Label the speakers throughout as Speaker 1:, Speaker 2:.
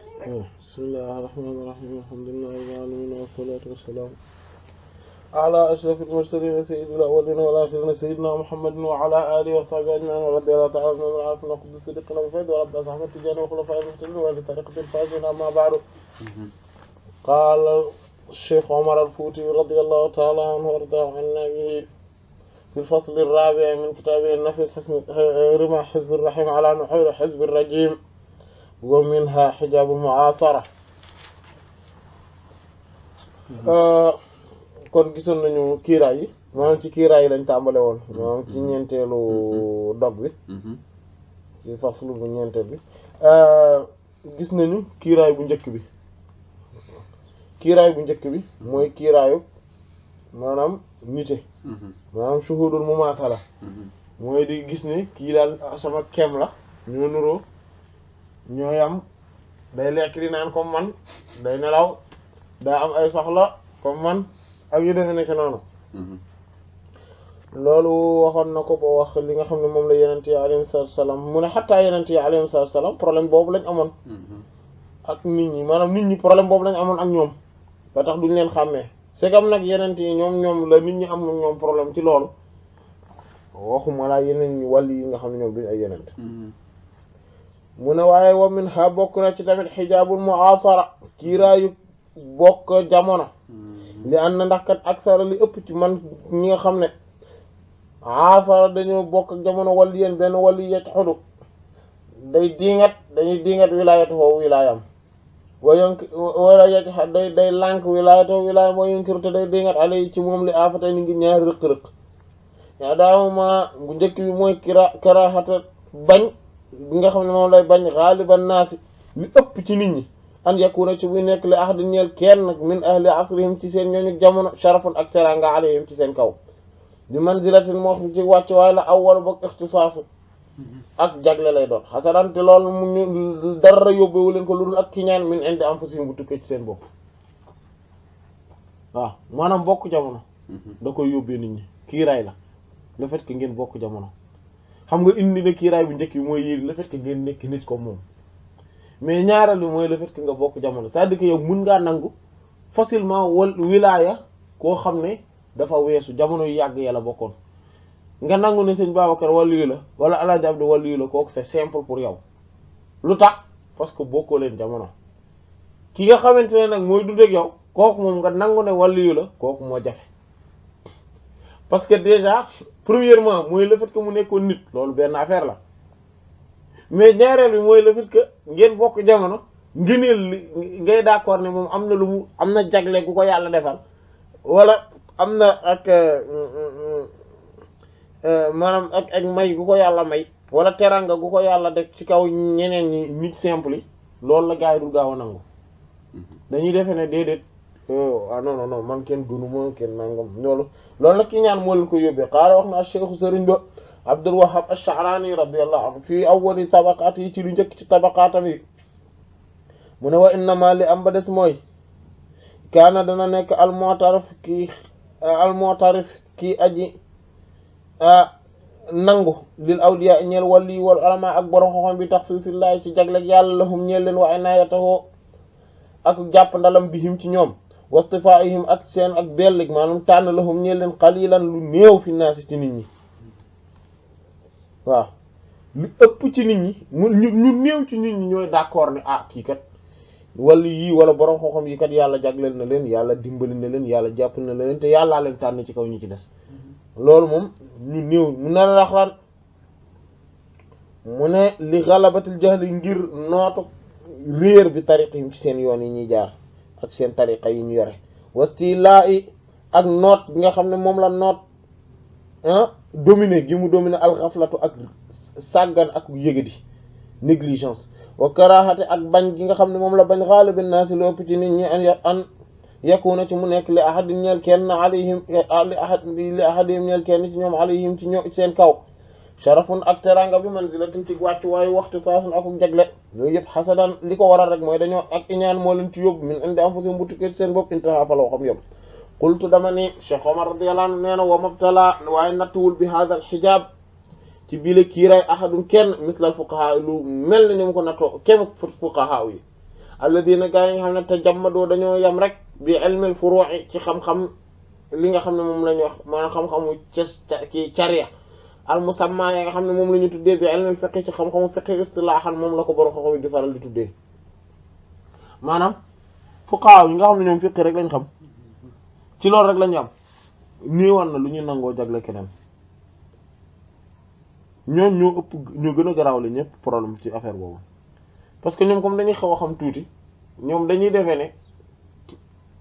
Speaker 1: bismillahir rahmanir rahim alhamdulillahi rabbil alamin wassalatu wassalamu ala ashrafil mursalin sayyidil awwalin wal akhirin sayyidina muhammadin wa ala alihi wa sahbihi ajma'in radiyallahu ta'ala anhum wa arafna qudus sidqina wa fayda wa rabbi ashabat tijani wa khulafa'il muhtadin wa li tariqatil fa'izin amma ba'du qala الشيخ عمر الفوتي رضي الله تعالى عنه وارضاه عنا به في الفصل الرابع من كتابه النفس رمى حزب الرحيم على نحور حزب الرجيم ومنها حجاب المعاصرة. kon gisoon nañu kiiraay yi maanaam ci kiiraay yi lañ tàmbale woon maanaam ci ñeenteelu dog bi ci faslu bu ñeenteel bi gis nañu kiiraay bu njëkk bi kiiraay bu njëkk bi mooy kiiraayu maanaam nite maanaam shuhudul mumaathala mooy di gis ne kii daal sama kem la ñoo nuroo ñoo yam day lekk di naan comme man day nelaw daa am ay soxla comme man ak yu defe nekk noonu loolu waxoon na ko ba wax li nga xam ne moom la yenent yi alayhi salaam mu ne xattaa yenent yi alayhi salaam problème boobu lañ amoon ak nit ñi maanaam nit ñi problème boobu lañ amoon ak ñoom ba tax duñ leen xàmmee c'est comme nag yenent yi ñoom la nit ñi am ñoom problème ci loolu waxuma laa yeneen ñi wàll yi nga xam ne ñoom duñ ay yenent mu ne waaye wa min ha bokk na ci tamit xijaabul mu'asara kiiraayu bokk jamono li an na ndax kat aksara li ëpp ci man ñi nga xam ne asara dañoo bokk ak jamono wàllu yéen benn wàllu yecc xudu dañuy diingat wilaayatu foofu wilaayam wala yecc day lànk wilaayatu wilaayam wa yunkiru te day diingat alay ci moom li afatay ni ngi ñaari rëq-rëq yaa daawuma bu njëkk bi mooy karaxata bañ bi nga xam ne moom lay bañ xaaliban naasi li ëpp ci nit ñi an yakuna ci buy nekk li ahdi ñeel kenn min ahli asrihim ci seen ñooñu jamono sharafun ak teranga alayhim ci seen kaw bi manzilatin moo xam ci wàcc waaye la awwal bok ixtisaas ak jagle lay doon xasanante loolu mu ñu dara yóbbewu leen ko lu dul ak kiñaan min indi anfusihim bu tukkee ci seen bopp waaw maanaam bokk jamono da koy yóbbee nit ñi kiiraay la le fait que ngeen bokk jamono xam nga indi na kiiraay bu njëkk bi mooy yéegi le fait que ngeen nekk nit comme moom mais ñaareel bi mooy le fait que nga bokk jamono c'est-à-dire que yow mun ngaa nangu facilement wilaaya koo xam ne dafa weesu jamono yu yàgg yàlla bokkoon nga nangu ne sëñ Babacar waliyu la wala Alaaji Abdu waliyu la kooku c'est simple pour yow lu tax parce que bokkoo leen jamono ki nga xamante ne nag mooy dund ak yow kooku moom nga nangu ne waliyu la kooku moo jafe parce que déjà premièrement mooy le fait que mu nekkoon nit loolu benn affaire la mais ñaareel bi mooy le fait que ngeen bokk jamono ngëneel li ngay d'accord ne moom am na lu mu am na jagle gu ko yàlla defal wala am na ak maanaam ak may gu ko yàlla may wala teranga gu ko yàlla def ci kaw ñeneen ñi nit simple yi loolu la gaa yi dul gaaw a nangu dañuy defe ne déedéet ah non man kenn gënuma kenn nangam loolu nag ki ñaan moo leen ko yóbbee xaala wax na Cheikh Sëriñ Ba Abdul Wahhab Ash-Sha'rani radiyallahu anhu fii awwali tabaqaat yi ci lu njëkk ci tabaqaatam yi mu ne wa innama li am ba des mooy kaana dana nekk almu'tarif kii aji nangu lil awliya ñeel wali wal ulama ak borom xoxom bi taxsiisillahi ci jagleg yàlla lahum ñeel leen wa inayatahu ak jàpp ndalam bihim ci ñoom wastifaihim ak seen ak bellig maanaam tànn lahum ñeel leen qalilan lu néew fi naasi ci nit ñi waaw lu ëpp ci nit ñi ñu néew ci nit ñi ñooy d'accord ne kii kat wala yii wala borom xoxom yi kat yàlla jagleel na leen yàlla dimbali na leen yàlla jàpp na leen te yàllaa leen tànn ci kaw ñi ci des loolu moom ñu néew mu ne la lan mu ne li galabatil jahli ngir nootu réer bi tariqihim ci seen yoon yi ñuy jaar ak seen tariqa yi ñu yore wastilaa i ak noot bi nga xam ne moom la noot dominer gi mu dominer alxaflatu ak sàggan ak yëgadi négligence wa karahate ak bañ gi nga xam ne moom la bañ xaalibin naasi lu ëpp ci nit ñi an yakuna ci mu nekk li ahadin ñeel kenn alayhim li ahadihim ñeel kenn ci ñoom alayhim ci ñoom seen kaw sharafun ak teranga bi manzilatin ci wàccu waayu waxtu saasun akuk jagle yooyu yëpp xasadan li ko waral rek mooy dañoo ak iñaan moo leen ci yóbbu min indi anfusihim bu tukkee seen bopp intaha fa loo xam yëpp qultu dama ni Cheikh Omar radiyallahu anhu nee na wa mabtala waaye nattuwul bi hadha al hijab ci biile kiiraay ahadun kenn mislal fuqaha lu mel ni mu ko nattoo kem fuqaha yi alladina gaa yi nga xam ne tajammadoo dañoo yam rek bi ilmil furu'i ci xam-xam li nga xam ne moom la ñu wax maanaam xam-xamu ci cariya al musamma ya nga xam ne moom la ñu tuddee bi ilmil fiqh ci xam-xamu fiqh istilaahan moom la ko borom xam-xam di faral di tuddee maanaam fuqaha yi nga xam ne ñoom fiqh rek lañ xam ci loolu rek lañu am néewal na lu ñu nangoo jagle keneen ñoom ñoo ëpp ñoo gën a garaawle ñëpp problème ci affaire boobu parce que ñoom comme dañuy xaw a xam tuuti ñoom dañuy defee ne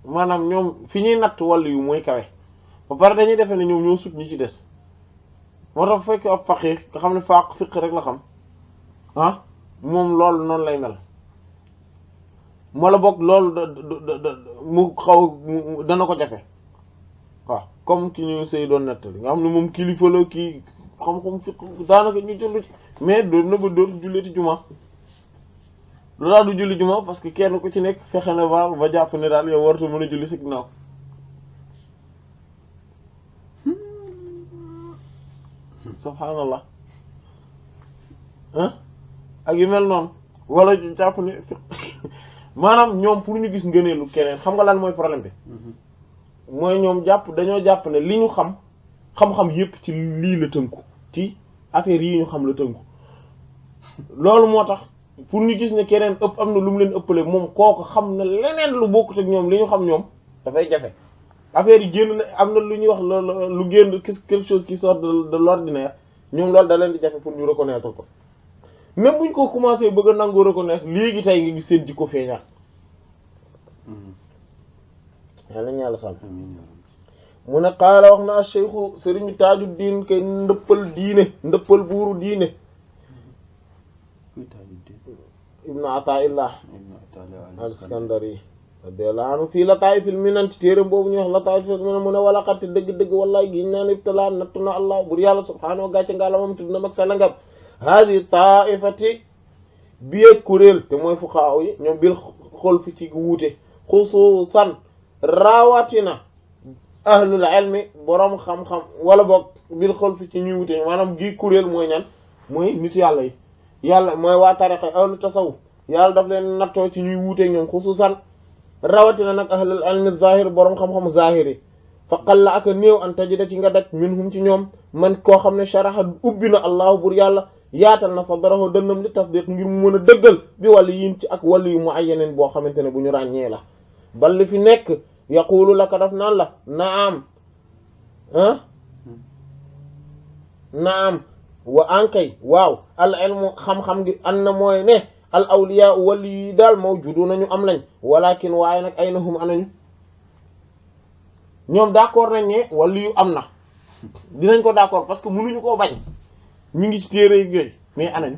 Speaker 1: maanaam ñoom fi ñuy natt wàll yu mooy kawe ba pare dañuy defee ne ñoom ñoo sut ñi ci des moo tax fekk ab faqih nga xam ne fiqh rek la xam ah moom loolu noonu lay mel moo la bokk loolu mu xaw dana ko jafe waaw comme ki ñu sëy doon nettali nga xam ne moom kilifa la kii xam-xam fiqh daanaka ñu julli mais doon na ba doon julleeti juma lu daal du julli juma parce que kenn ku ci nekk fexe na ba jàpp ne daal yow waratu mën a julli si ginnaaw subhaanallah ak yu mel noonu wala jàpp ne maanaam ñoom pour ñu gis ngëneelu keneen xam nga lan mooy problème bi mooy ñoom dañoo jàpp ne li ñu xam-xam yépp ci lii la tënku ci affaire yi ñu xam la tënku loolu moo tax pour ñu gis ne keneen am na lu mu leen ëppale moom kooku xam na leneen lu bokkut ak ñoom li ñu xam ñoom dafay jafe affaire yi génn na am na lu ñuy wax lu génn quelque chose qui sort de l'ordinaire ñoom loolu da leen di jafe pour ñu reconnaître ko même buñ ko commencé bëgg a nangu reconnaître léegi tey nga gis seen jikko feeñaat yàlla ñaala sàmm mu ne qaala wax na cheikhu sëriñ Taajuddin kay ndëppal buuru diine ibnu Ataa'illah al-Iskandari radiyallahu anhu fii Lataa'ifil Minan ci téeram boobu ñuy wax Lataa'ifil Minan mu ne wala xatti dëgg-dëgg wallahi giñ naan ibtala nattu na allah bur yàlla subhaanahu gàcce nga la moom tudd na mag sa langam haadi taa'ifati biyeeg kuréel te mooy fuqahaa yi ñoom bil xol fi ci wuute xusuusan rawatina ahlul ilmi boroom xam-xam wala boog bil xol fi ci ñuy wuute maanaam gi kuréel mooy ñan mooy nit yàlla yi yàlla mooy waa tariqa ahlu tasawuf yàlla daf leen nattoo ci ñuy wuute ñoom xusuusan rawatina nag ahlul ilmi zahir boroom xam-xam zahir yi fa qalla ak néew an tajida ci nga daj minhum ci ñoom man koo xam ne sharaxa ubbi na allahu bur yàlla yaatal na sadrahu dënnam li tasdiq ngir mu mën a dëggal bi wàllu yin ci ak wàllu yu muayyanin boo xamante ne bu ñu ràññee la bal li fi nekk yaqulu laka daf naan la naam wa ankay waaw al ilmu xam-xam gi an na mooy ne al awliya wàllu yi daal mawjudu nañu am lañ walakin waaye nag aynahum anañu ñoom d'accord nañ ne wàllu yu am na dinañ ko d'accord parce que mënuñu koo bañ mi ngi ci téere yooyu mais anañ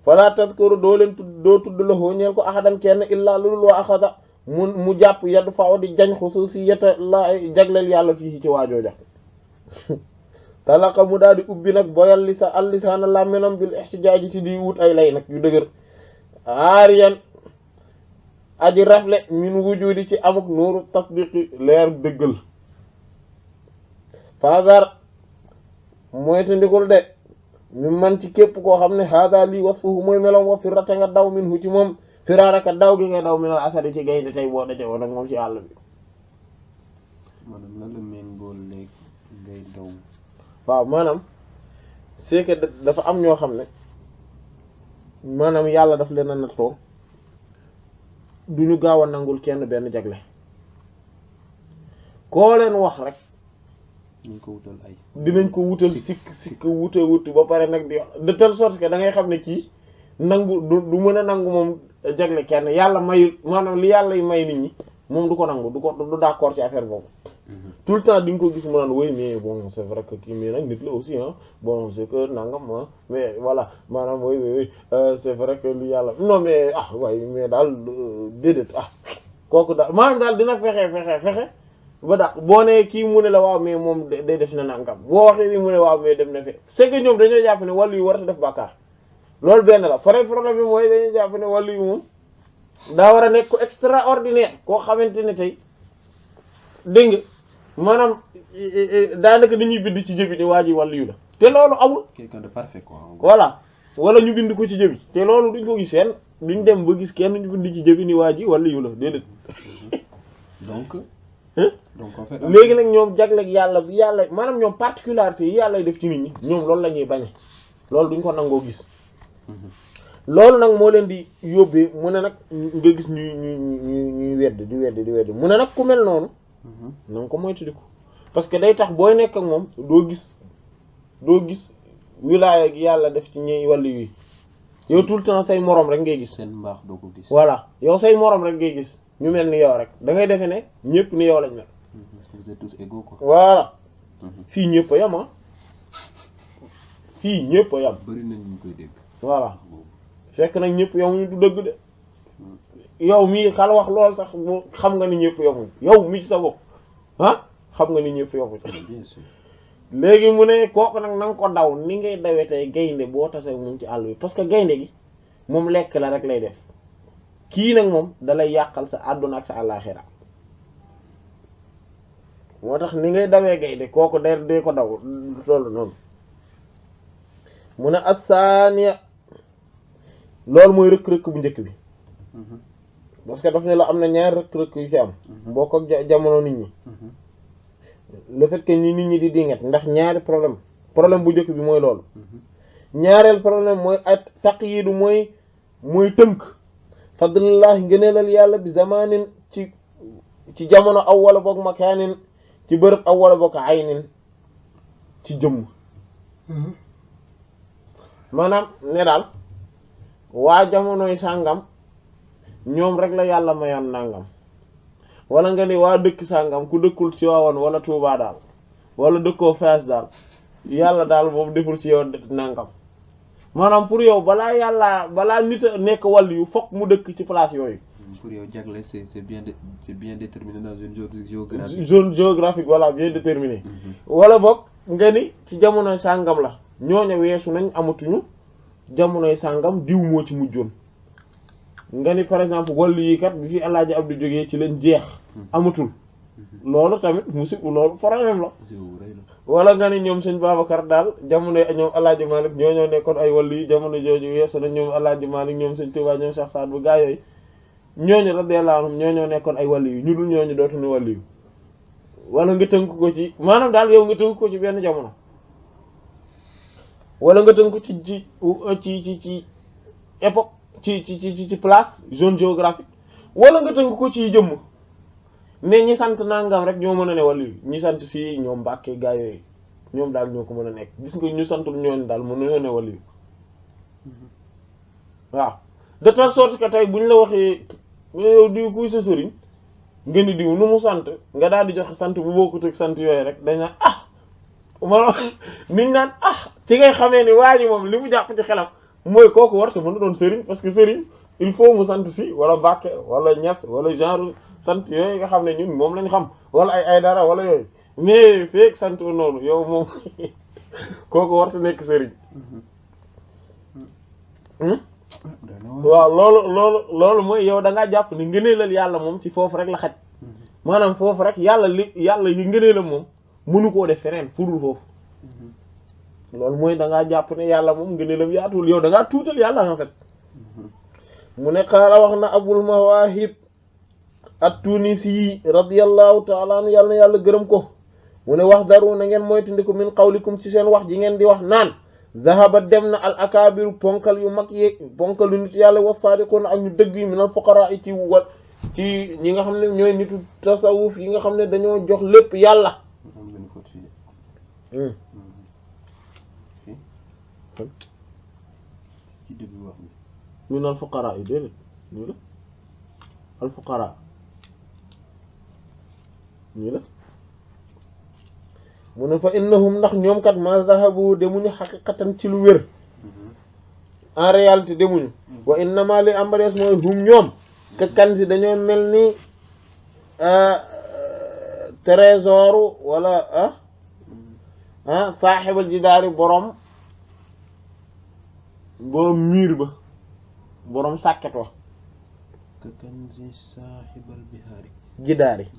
Speaker 1: fala tadkuru doo tudd la hoo ñeel ko ahadan kenn illaa lulul wa axada mu jàpp yaddu faaw di jañ xususiyata la jagleel yàlla fii ci waajooja talaka mu daal di ubbi nag boyal lisaana làmminam bil ihtijaaji ci di wut ay lay nag yu dëgër aariyan aji rafle min wujudi ci amuk nuuru tasdiqi leer dëggal fadar mooy te ndikul de mi man ci képp koo xam ne hada lii wasfuhu mooy melom wa firrata nga daw min hu ci moom firaaraka daw gi nga daw minal asadi ci gaynde tey boo daje woon ak moom ci àll bi
Speaker 2: maanaam lan la meen bool léeg ngay daw
Speaker 1: waaw maanaam c'est que dafa am ñoo xam ne maanaam yàlla daf leen a nattoo du ñu gaaw a nangul kenn benn jagle koo leen wax rek
Speaker 2: dinañ ko wutal ay
Speaker 1: dinañ ko wutal sikk wut ba pare nag di de telle sorte que da ngay xam ne kii nangu du mën a nangu moom jagle kenn yàlla may maanaam li yàlla yi may nit ñi moom du ko nangu du d'accord ci affaire boobu tout le temps di nga ko gis mu naan oui mais bon c'est vrai que kii mais nag nit la aussi hein bon c'est que nangam mais voilà maanaam oui c'est vrai que li yàlla non mais waaye mais daal déedéet kooku daal maanaam daal dina fexe ba daal boo nee kii mu ne la waaw mais moom day def na nangam boo waxee bi mu ne waaw mais dem na fe c'est que ñoom dañoo jàpp ne wàllu yu warata def bàkkaar loolu benn la problème bi mooy dañuy jàpp ne wàllu yu moom daa war a nekk ko extraordinaire koo xamante ne tey dégg nga maanaam daanaka dañuy bind ci jëbi ne waa ji wàllu yu la te loolu amul
Speaker 2: quelqu'un de parfait quoi
Speaker 1: voilà wala ñu bind ko ci jëbi te loolu duñ ko gis fenn duñ dem ba gis kenn ñu bind ci jëbi ni waa ji wala yu la déedéet.
Speaker 2: donc en fait
Speaker 1: léegi nag ñoom jagleeg yàlla bi yàlla maanaam ñoom particularité yi yàlla def ci nit ñi ñoom loolu la ñuy bañe loolu duñ ko nangoo gis. loolu nag moo leen di yóbbee mu ne nag nga gis ñuy wedd mu ne nag ku mel noonu na nga ko moytandiku parce que day tax booy nekk ak moom doo gis wilaaya gi yàlla def ci ñi wàllu yi yow tout le temps say moroom rek ngay gis.
Speaker 2: seen mbaax doo ko gis.
Speaker 1: voilà yow say moroom rek ngay gis ñu mel ni yow rek da ngay defe ne ñëpp ni yow lañ mel.
Speaker 2: vous êtes tous égaux quoi.
Speaker 1: voilà fii ñëpp a yam fii ñëpp a yam.
Speaker 2: bari nañ ñu koy dégg.
Speaker 1: voilà fekk nag ñëpp yamuñu du dëgg de yow mii xal wax lool sax bu xam nga ni ñëpp yamuñ yow mii ci sa bopp xam nga ni ñëpp yamuñ.
Speaker 2: bien sûr.
Speaker 1: léegi mu ne kooku nag na nga ko daw ni ngay dawee tey gaynde boo tasee moom ci àll bi parce que gaynde gi moom lekk la rek lay def kii nag moom dalay yàqal sa àdduna ak sa àllaaxira moo tax ni ngay dawee gaynde kooku dee ko daw tollu noonu mu ne assaaniya loolu mooy rëkk-rëkk bu njëkk bi parce que daf ne la am na ñaari rëkk-rëkk yu ci am bokk ak jamono nit ñi le fait que nit ñi di dingat ndax ñaari problème bu njëkk bi mooy loolu ñaareel problème mooy at taqyidu mooy tënk fadlillah ngëneelal yàlla bi zamanin ci jamono aw wala boog makaanin ci bërëb aw wala boog aynin ci jëmm maanaam ne daal waa jamonoy sàngam ñoom rek la yàlla mayoon nàngam wala nga ni waa dëkk sàngam ku dëkkul ci waawoon wala Tuubaa daal wala dëkkoo Faas daal yàlla daal moom deful ci yow nàngam maanaam pour yow balaa nit a nekk wàll yu fokk mu dëkk ci place yooyu.
Speaker 2: pour yow jagle c'est bien déterminé dans une zone géographique.
Speaker 1: zone géographique voilà bien déterminé. wala boog nga ni ci jamonoy sàngam la ñooñu weesu nañ amatuñu jamonoy sàngam diw moo ci mujjoon nga ni par exemple wàll yi kat bi fi El Hadj Abdou jógee ci lañ jeex. amatul loolu tamit musiba loolu problème la. wala nga ni ñoom sëñ Babacar daal jamono ñoom El Hadj Malick ñoo nekkoon ay wàll yi jamono jooju weesu na ñoom El Hadj Malick ñoom sëñ Touba ñoom Cheikh Saad bu gaa yooyu ñooñu radiyallahu anhum ñoo nekkoon ay wàll yi ñu dul ñooñu dootuñu wàll yi wala nga tënk ko ci maanaam daal yow nga tënk ko ci benn jamono wala nga tënk ko ci époque ci place zone géographique wala nga tënk ko ci jëmm ne ñi sant nangam rek ñoo mën a ne wàll yi ñi sant si ñoom Mbàkke gaa yooyu ñoom daal ñoo ko mën a nekk gis nga ñu santul ñooñu daal mën nañoo ne wàll yi waaw de telle sorte que tey buñ la waxee yow diw kuy sa sëriñ nga ni diw nu mu sant nga daal di joxe sant bu bokkut ak sant yooyu rek dañ naan ma niñ naan ci ngay xamee ni waa ji moom li mu jàpp ci xelam mooy kooku war te mën a doon sëriñ parce que sëriñ il faut mu sant si wala Mbàkke wala Ñas wala genre sant yooyu nga xam ne ñun moom lañ xam wala ay dara wala yooyu mais feek sant noonu yow moom kooku war te nekk sëriñ waaw loolu mooy yow da ngaa jàpp ni ngëneelal yàlla moom ci foofu rek la xaj maanaam foofu rek yàlla yi ngëneelam moom mënu koo def feneen furul foofu loolu mooy da ngaa jàpp ne yàlla moom ngëneelam yaatuwul yow da ngaa tuutal yàlla en fait mu ne xaala wax na Abul Mawahib at-Tunisi radiyallahu ta'ala anhu yàlla na yàlla gërëm ko mu ne wax daru na ngeen moytandiku min qawlikum ci seen wax ji ngeen di wax naan zahaba dem na al akabiru ponkal yu mag yeeg ponkal yu nit yàlla wa sadiquna ak ñu dëgg yi minal fuqara ci ñi nga xam ne ñooy nitu tasawuf yi nga xam ne dañoo jox lépp yàlla minal fuqara yi déedéet ñu la al fuqara ñu la mu ne fa innahum ndax ñoom kat ma zahabu demuñu xaqiqatan ci lu wér en réalité demuñu wa innama li ambarees mooy hum ñoom ka kan si dañoo mel ni trésor wala saaxibal jidaari borom miir ba borom sàkket wa
Speaker 2: ka kan si saaxibal bihaari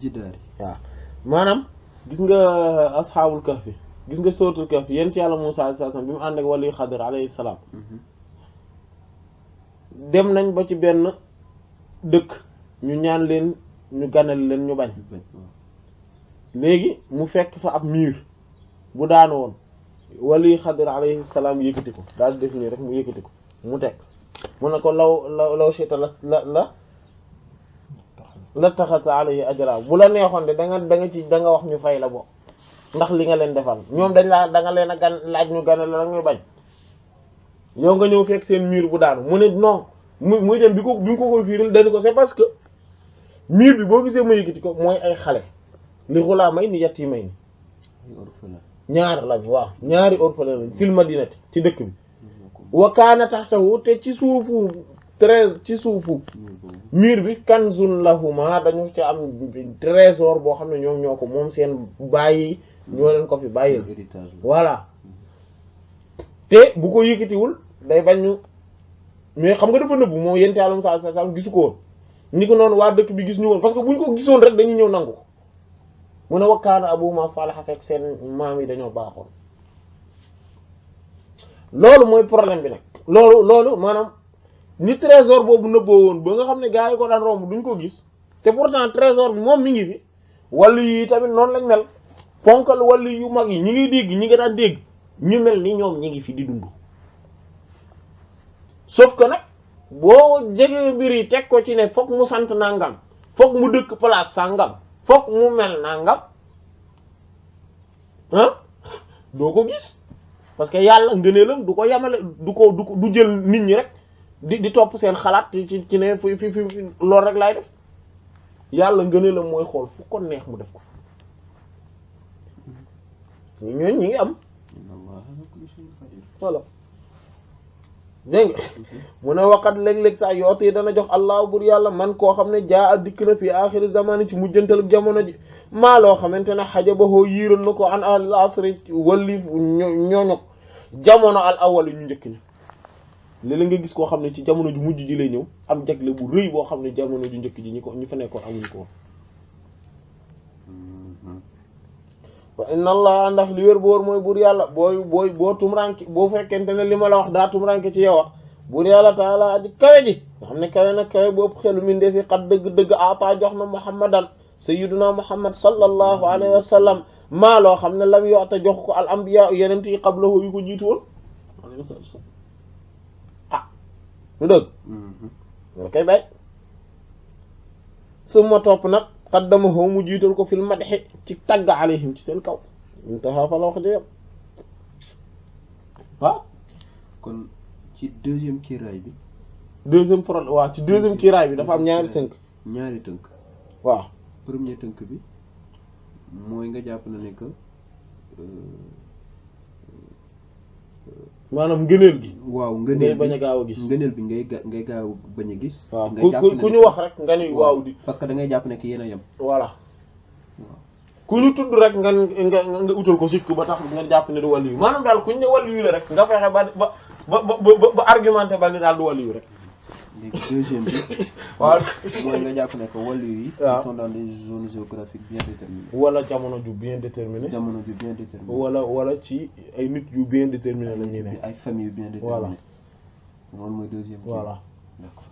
Speaker 1: jidaari waaw maanaam gis nga asxaabul kahfi gis nga sootul kahfi yéen ci yàlla Muusaa alayhi salaam bi mu ànd ak wali Xadir alayhi salaam dem nañ ba ci benn dëkk ñu ñaan leen ñu ganal leen ñu bañ léegi mu fekk fa ab miir bu daanu woon wali Xadir alayhi salaam yëkkati ko daal def nii rek mu yëkkati ko mu teg mu ne ko law shita la taxata alayhi ajra bu la neexoon de da nga wax ñu fay la bo ndax li nga leen defal ñoom dañ laa da nga leen a gan laaj ñu ganal la ñu bañ yow nga ñëw fekk seen miir bu daanu mu ne non muy dem bi mu ko koy fiiril dañu ko c'est parce que miir bi boo gisee ma yëkkati ko mooy ay xale li xulaa may ni yett yi may ni ñaar lañ waaw ñaari orphelin lañ fil madinati ci dëkk bi wa kaana tahtahu te ci suufu miir bi kanzun lahuma dañu ci am trésor boo xam ne ñoom ñoo ko moom seen bàyyi ñoo leen ko fi bàyyil voilà te bu ko yëkkatiwul day bañ ñu mais xam nga dafa nëbbu moom yent Yàlla Musaa sallallahu alayhi wasallam gisu ko woon ni ko noonu waa dëkk bi gis ñu woon parce que buñ ko gisoon rek dañuy ñëw nangu ko mu ne wa kaana abuhumaa saalihan fekk seen maam yi dañoo baaxoon loolu mooy problème bi nag loolu maanaam ni trésor boobu nëbboo woon ba nga xam ne gars yi ko daan romb duñ ko gis te pourtant trésor bi moom mi ngi fi wàllu yi tamit noonu lañ mel ponkal wàllu yu mag yi ñi ngi dégg ñi nga daan dégg ñu mel ni ñoom ñi ngi fi di dund sauf que nag boo jegee mbir yi teg ko ci ne fokk mu sant nangam fokk mu dëkk place sangam fokk mu mel nangam ah doo ko gis parce que yàlla ngëneelam du ko yamale du jël nit ñi rek di topp seen xalaat ci ne fi loolu rek laay def yàlla ngëneelam mooy xool fu ko neex mu def ko ñooñ ñi ngi am voilà dégg nga mu ne waqat léeg-léeg sax yootee dana jox allah bur yàlla man koo xam ne jaa a dikk na fi axiri zamani ci mujjantalug jamono ji maa loo xamante ne xajabahoo yiiral na ko an al asri wallif ñooñu jamono al awal ñu njëkk ñi léeg-léeg nga gis koo xam ne ci jamono ju mujj ji lay ñëw am jagle bu rëy boo xam ne jamono ju njëkk ji ñi fa nekkoon amuñ ko woon wa inna allah ndax li wér boor mooy buur yàlla boo tumranke boo fekkente ne li ma la wax daa tumranke ci yow wax buur yàlla taala aji kawe ji nga xam ne kawe na kawe boobu xelu min dee fi xat dëgg-dëgg ata jox na muhammadan sayyiduna muhammad sallallahu alayhi wa sallam maa loo xam ne lam yoota jox ko al anbiya yenent yi qablahu yu ko jiitu woon ah lu dëgg loolu kay bay su ma topp nag qaddamahu mu jiital ko fil madhi ci tagg alayhim ci seen kaw intaha fa la wax jëyam waaw
Speaker 2: kon ci deuxième kiiraay bi
Speaker 1: deuxième problème waaw ci deuxième kiiraay bi dafa am ñaari tënk waaw
Speaker 2: premier tënk bi mooy nga jàpp na ne que
Speaker 1: maanaam ngëneel gi
Speaker 2: waaw
Speaker 1: ngay bañ a gaaw a gis
Speaker 2: ngëneel bi ngay gaaw bañ a gis
Speaker 1: waaw ku ñu wax rek nga ni waaw di
Speaker 2: parce que da ngay jàpp ne que yéen a yem
Speaker 1: voilà ku ñu tudd rek nga utal ko sikk ba tax nga jàpp ne du wàllu yu maanaam daal ku ñu ne wàllu yu la rek nga fexe ba argumenté ba ni daal du wàllu yu rek
Speaker 2: léegi deuxième bi
Speaker 1: waaw
Speaker 2: mooy nga jàpp ne que wàllu yi ils sont dans des zones géographiques bien déterminées
Speaker 1: wala jamono ju bien déterminé wala ci ay nit yu bien déterminé la ñuy ne
Speaker 2: ay famille yu bien déterminé
Speaker 1: voilà
Speaker 2: loolu mooy deuxième
Speaker 1: voilà
Speaker 2: d'accord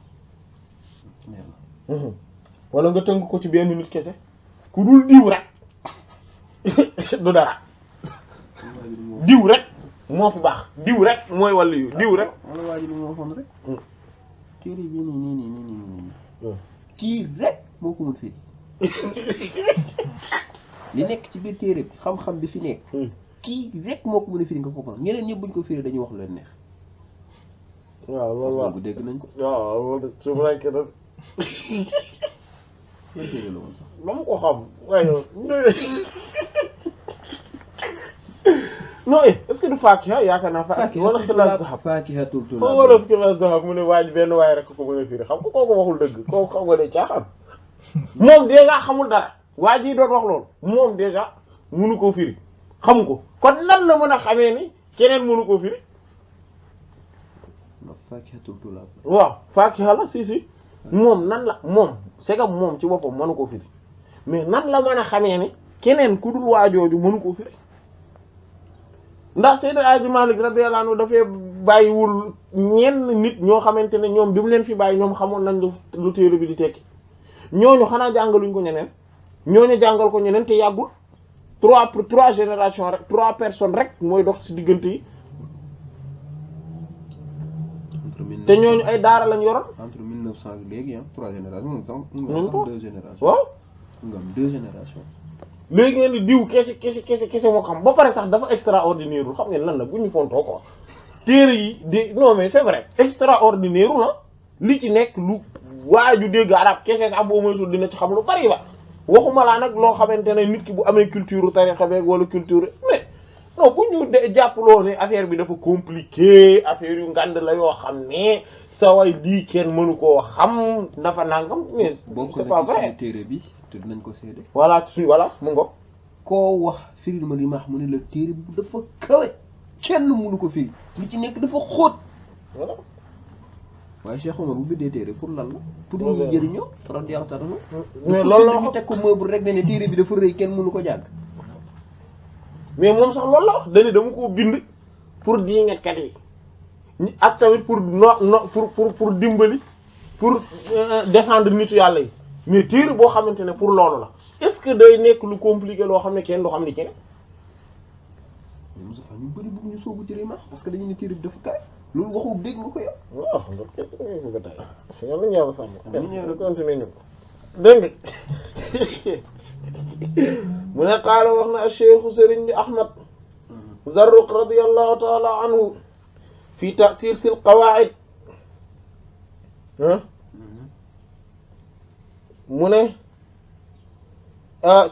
Speaker 1: wala nga tënk ko ci benn nit kese ku dul diw rek du dara diw rek moo fi baax diw rek mooy wàllu yu diw rek
Speaker 2: wala waa ji lu mu waxoon rek téere bi nii kii rek moo ko mën firi li nekk ci biir téere bi xam-xam bi fi nekk kii rek moo ko mën a firi nga ko ñeneen ñëpp buñ ko firi dañuy wax lu leen neex
Speaker 1: waaw loolu waaw
Speaker 2: dégg nañ ko
Speaker 1: waaw loolu su ma nekkee nag
Speaker 2: lan téere la woon sax
Speaker 1: la mu ko xam waaye non est-ce que du Faakiha yaakaar naa Faakiha wala Xilaas Zahab
Speaker 2: Faakihatul Tulaab
Speaker 1: wala Xilaas Zahab mu ne waaj benn waay rek ko mën a firi xam nga kooku waxul dëgg kooku xam nga de caaxaan moom déjà xamul dara waaj yi doon wax loolu moom déjà mënu koo firi xamu ko kon nan la mën a xamee ni keneen mënu koo firi
Speaker 2: Faakihatul Tulaab
Speaker 1: waaw Faakiha la si moom nan la moom c'est que moom ci boppam mënu koo firi mais nan la mën a xamee ni keneen ku dul waajooju mënu koo firi ndax Seydou Hadji Malick radiyallahu anhu dafay bàyyiwul ñenn nit ñoo xamante ne ñoom bi mu leen fi bàyyi ñoom xamoon nañ lu téere bi di tekki ñooñu xanaa jàngaluñ ko ñeneen ñooñu jàngal ko ñeneen te yàggul trois générations rek 3 personnes rek mooy dox ci diggante yi te ñooñu ay daara lañ yoroon.
Speaker 2: entre 1900 ak léegi 3 générations.
Speaker 1: même pas
Speaker 2: 2 générations.
Speaker 1: waaw.
Speaker 2: nga am 2 générations.
Speaker 1: léegi ngeen di diw kese moo xam ba pare sax dafa extraordinaire lu xam ngeen lan la bu ñu fontoo quoi téere yi de non mais c'est vrai extraordinaire na li ci nekk lu waaju dégg arab kese sax boo moytul dina ci xam lu bari ba waxuma laa nag loo xamante ne nit ki bu amee culture tarixa beeg wala culture mais non bu ñu de jàppaloo ne affaire bi dafa compliqué affaire yu ngand la yoo xam ne sa way lii kenn mënu koo xam dafa nangam mais c'est pas vrai
Speaker 2: téere bi te dinañ ko seede.
Speaker 1: voilà voilà mu ngo
Speaker 2: koo wax firil ma rimaax mu ne la téere bu dafa kawe kenn mënu ko firi li ci nekk dafa xóot.
Speaker 1: voilà.
Speaker 2: waaye Cheikh Omar bu bindee téere pour lan la. pour nit ñi jëriñoo radiyallahu ta'ala
Speaker 1: mais loolu la
Speaker 2: ñu teg ko meuble rek ne téere bi dafa rëy kenn mënu ko jàng.
Speaker 1: mais moom sax loolu la wax dañu dama ko bind pour diingatkat yi ak tamit pour pour dimbali pour défendre nitu yàlla yi mais téere boo xamante ne pour loolu la est-ce que day nekk lu compliqué loo xam ne kenn du xam ni ci ne.
Speaker 2: mais Moussa ñu bëri bëgg ñu soobu téere ma parce que dañu ne téere bi dafa kaay loolu waxu dégg nga ko yow.
Speaker 1: waaw nga ko tey yàlla ñu yàlla sàmm. ñu continuer ñu dégg mu ne qaala wax na Cheikh Sëriñ bi Ahmad Zarruq radiyallahu ta'ala anhu fi ta'sir sil qawaa'id mu ne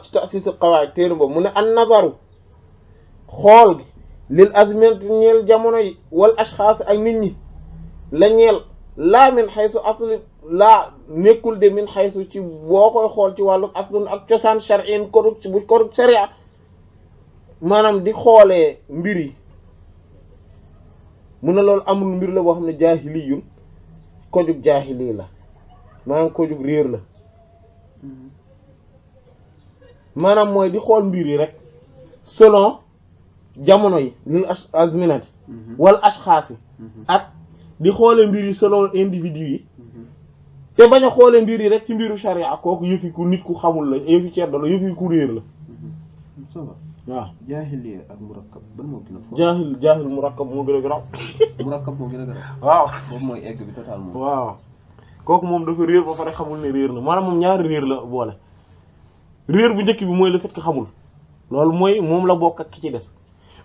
Speaker 1: ci ta'sir sil qawaa'id téere boobu mu ne an nazaru xool gi lil azminati ñeel jamono yi wal ashxaas ak nit ñi la ñeel laa min xaysu asli laa nekkul de min xaysu ci boo koy xool ci wàllu aslun ak cosaan shar'in koruk ci bu koruk sharia maanaam di xoolee mbir yi mu ne loolu amul mbir la boo xam ne jaahiliyun kojug jaahili la maanaam kojug réer la maanaam mooy di xool mbir yi rek selon jamono yi lil azminati wal ashxaas yi ak di xoole mbir yi selon individu yi te bañ a xoole mbir yi rek ci mbiru sharia kooku yëfi ku nit ku xamul la yëfi ceddo la yëfi ku réer la waaw
Speaker 2: jaahiliya ak murakkab ban moo gën a fort.
Speaker 1: jaahil murakkab moo gën a garaaw.
Speaker 2: murakkab moo gën a garaaw.
Speaker 1: waaw
Speaker 2: boobu mooy egg bi totalement.
Speaker 1: waaw kooku moom dafa réer ba pare xamul ne réer na maanaam moom ñaari réer la boole réer bu njëkk bi mooy le fait que xamul loolu mooy moom la bokk ak ki ci des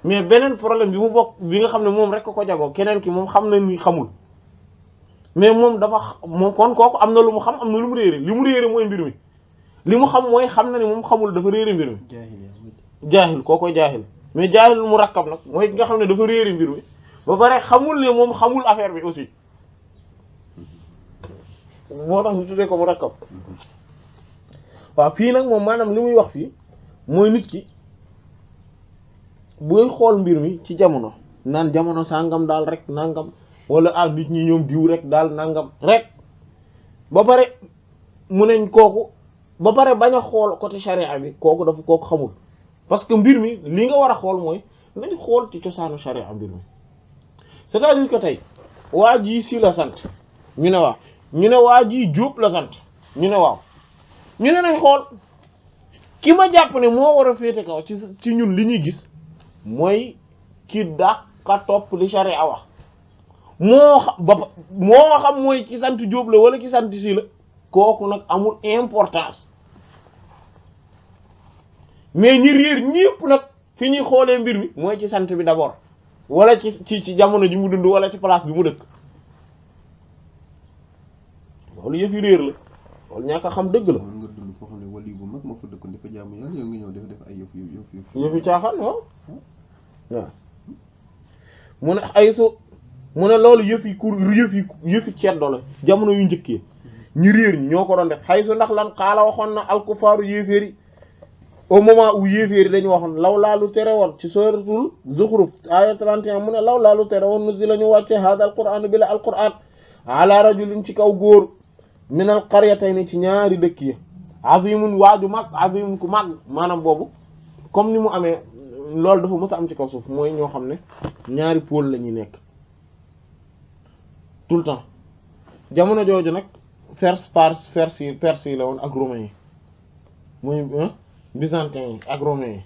Speaker 1: mais beneen problème bi mu bokk bi nga xam ne moom rek ko jagoo keneen ki moom xam na ni xamul mais moom dafa moom kon kooku am na lu mu xam am na lu mu réere li mu réere mooy mbir mi li mu xam mooy xam na ni moom xamul dafa réere mbir mi. jaahil koo koy jaahil mais jaahil mu rakkab nag mooy ki nga xam ne dafa réeri mbir mi ba pare xamul ne moom xamul affaire bi aussi moo tax ñu tuddee ko mu rakkab waaw fii nag moom maanaam li muy wax fii mooy nit ki buy xool mbir mi ci jamono naan jamono sàngam daal rek nangam wala ah nit ñi ñoom diw rek daal nangam rek ba pare mu neñ kooku ba pare bañ a xool côté charia bi kooku dafa kooku xamul parce que mbir mi li nga war a xool mooy nañ xool ci cosaanu charia mbir mi c'est-à-dire que tey waa ji si la sant ñu ne waaw ñu ne waa ji Jóob la sant ñu ne waaw ñu ne nañ xool ki ma jàpp ne moo war a féete kaw ci ñun li ñuy gis mooy ki dàqa topp li charia wax moo xam mooy ki sant Jóob la wala ki sant si la kooku nag amul importance mais ñi réer ñépp nag fi ñuy xoolee mbir mi mooy ci sant bi d'abord wala ci jamono ji mu dund wala ci place bi mu dëkk loolu yëfi réer la loolu ñàkk a xam dëgg la.
Speaker 2: nga dund foo xam ne wali bu mag moo fa dëkkoon dafa jàmm yàlla yow nga ñëw def ay
Speaker 1: yëfi caaxaan waaw waaw mu ne ay so mu ne loolu yëfi ceddo la jamono yu njëkkee ñu réer ñoo ko doon def xay su ndax lan xaala waxoon na alkufaaru yéeféeri au moment où yéeféeri dañu waxoon law laalu tere woon ci suratul Zukhruf aya 31 mu ne law laalu tere woon nusi la ñu wàcce hada alquran bi la alquran ala rajulin ci kaw góor min al qaryatayn ci ñaari dëkk yi azimun waaju mag azimun ku mag maanaam boobu comme ni mu amee loolu dafa mës a am ci kaw suuf mooy ñoo xam ne ñaari pôle la ñuy nekk tout le temps jamono jooju nag Perse yi la woon ak romains yi muy byzantins yi ak romains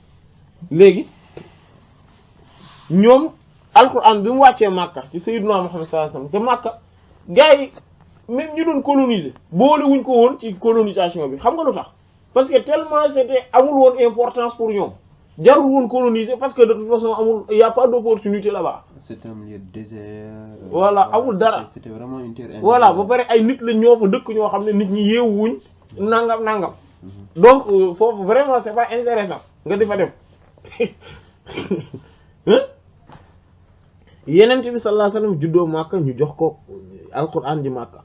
Speaker 1: yi léegi ñoom alquran bi mu wàccee Makka ci sayyidina Muhammad sallallahu alayhi wasallam te Makka gars yi même ñu doon coloniser boole wuñ ko woon ci colonisation bi xam nga lu tax parce que tellement c'était amul woon importance pour ñoom jarul woon coloniser parce que de toute façon amul y a pas d'opportunité là-bas.
Speaker 2: C'est un lieu désert.
Speaker 1: Voilà amul dara.
Speaker 2: C'était vraiment une terre.
Speaker 1: Voilà ba pare ay nit la ñoo fa dëkk ñoo xam ne nit ñi yeewuñ nangam. Donc foofu vraiment c'est pas intéressant nga di fa dem Yonent bi sallallahu alayhi wasallam juddoo Makka ñu jox ko alquran ji Makka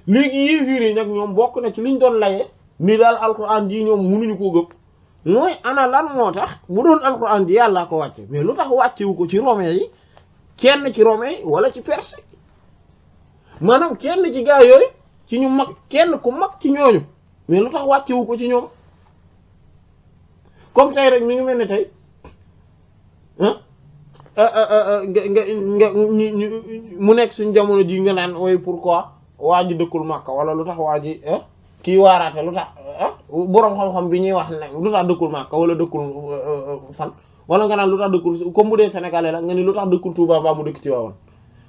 Speaker 1: léegi yéefiir yi nag ñoom bokk na ci liñ doon layee ni daal alquran ji ñoom mënuñu koo gëpp mooy ana lan moo tax bu doon alquran ji yàllaa ko wàcce mais lu tax wàccewu ko ci romains yi kenn ci romains yi wala ci perse maanaam kenn ci gaa yooyu ci ñu mag kenn ku mag ci ñooñu mais lu tax wàccewu ko ci ñoom comme tey rek mi ngi mel ne tey nga mu nekk suñ jamono ji nga naan way pourquoi waa ji dëkkul Makka wala lu tax waa ji kii waaraate lu tax boroom xam-xam bi ñuy wax ne lu tax dëkkul Makka wala dëkkul fan wala nga naan lu tax dëkkul comme bu dee sénégalais la nga ni lu tax dëkkul Touba mbaa mu dëkk ci Tivaouane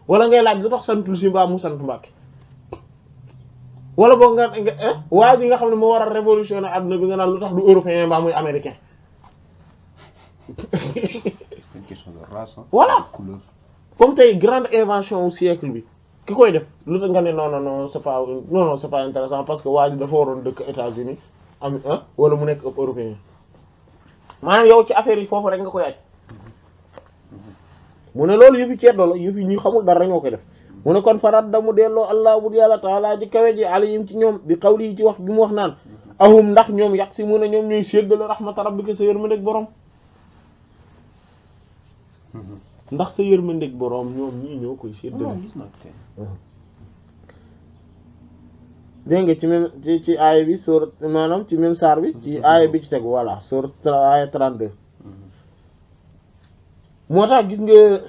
Speaker 1: wala ngay laaj lu tax santul si mbaa mu sant Mbacké wala boog nga waa ji nga xam ne moo war a révolutionner adduna bi nga naan lu tax du européen mbaa muy américain
Speaker 2: une question de race.
Speaker 1: Voilà
Speaker 2: couleur.
Speaker 1: comme tey grande invention au siècle bi ki koy def lu tax nga ne non c'est pas intéressant parce que waa ji dafa waroon dëkk États-Unis am wala mu nekk européen maanaam yow ci affaire yi foofu rek nga koy aj mu ne loolu yëfi ceddo la yëfi ñu xamul dara ñoo koy def mu ne kon farat damu delloo allah bu yàlla taala ji kawe ji alayhim ci ñoom bi xawli yi ci wax bi mu wax naan ahum ndax ñoom yàq si mun a ñoom ñooy séddale rahmata rabbika sa yërmandeeg borom ndax sa yërmandeeg borom ñoom ñii ñoo koy séddale dégg nga ci même ci aaya bi sourate maanaam ci même saar bi ci aaya bi ci tegu voilà sourate aaya 32 moo tax gis nga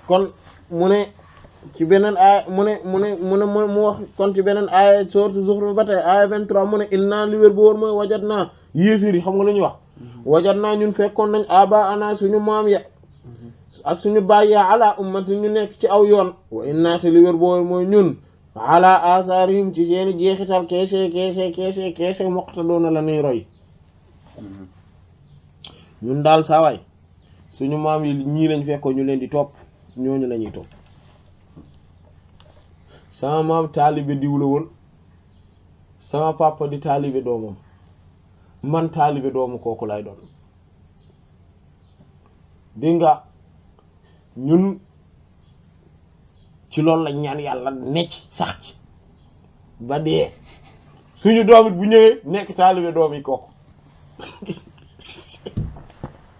Speaker 1: kon mu ne ci beneen aaya mu wax kon ci beneen aaya sourate Zukhruf ba tey aaya 23 mu ne il naa li wér bu wóor mooy wajat naa yéefir yi xam nga lu ñuy wax wajat naa ñun fekkoon nañ aba ana suñu maam ya ak suñu baay ya ala ummati ñu nekk ci aw yoon wa inna te li wér bu wóor mooy ñun ala atharihim ci seeni jeexital keese muqtadoona la nuy roy ñun daal saawaay suñu maam yi ñii lañ fekkoon ñu leen di topp ñooñu la ñuy topp sama maam taalibe diw la woon sama papa di taalibe doomam man taalibe doomu kooku lay doon di nga ñun ci loolu lañ ñaan yàlla necc sax ci ba dee suñu doom it bu ñëwee nekk taalibe doom yi kooku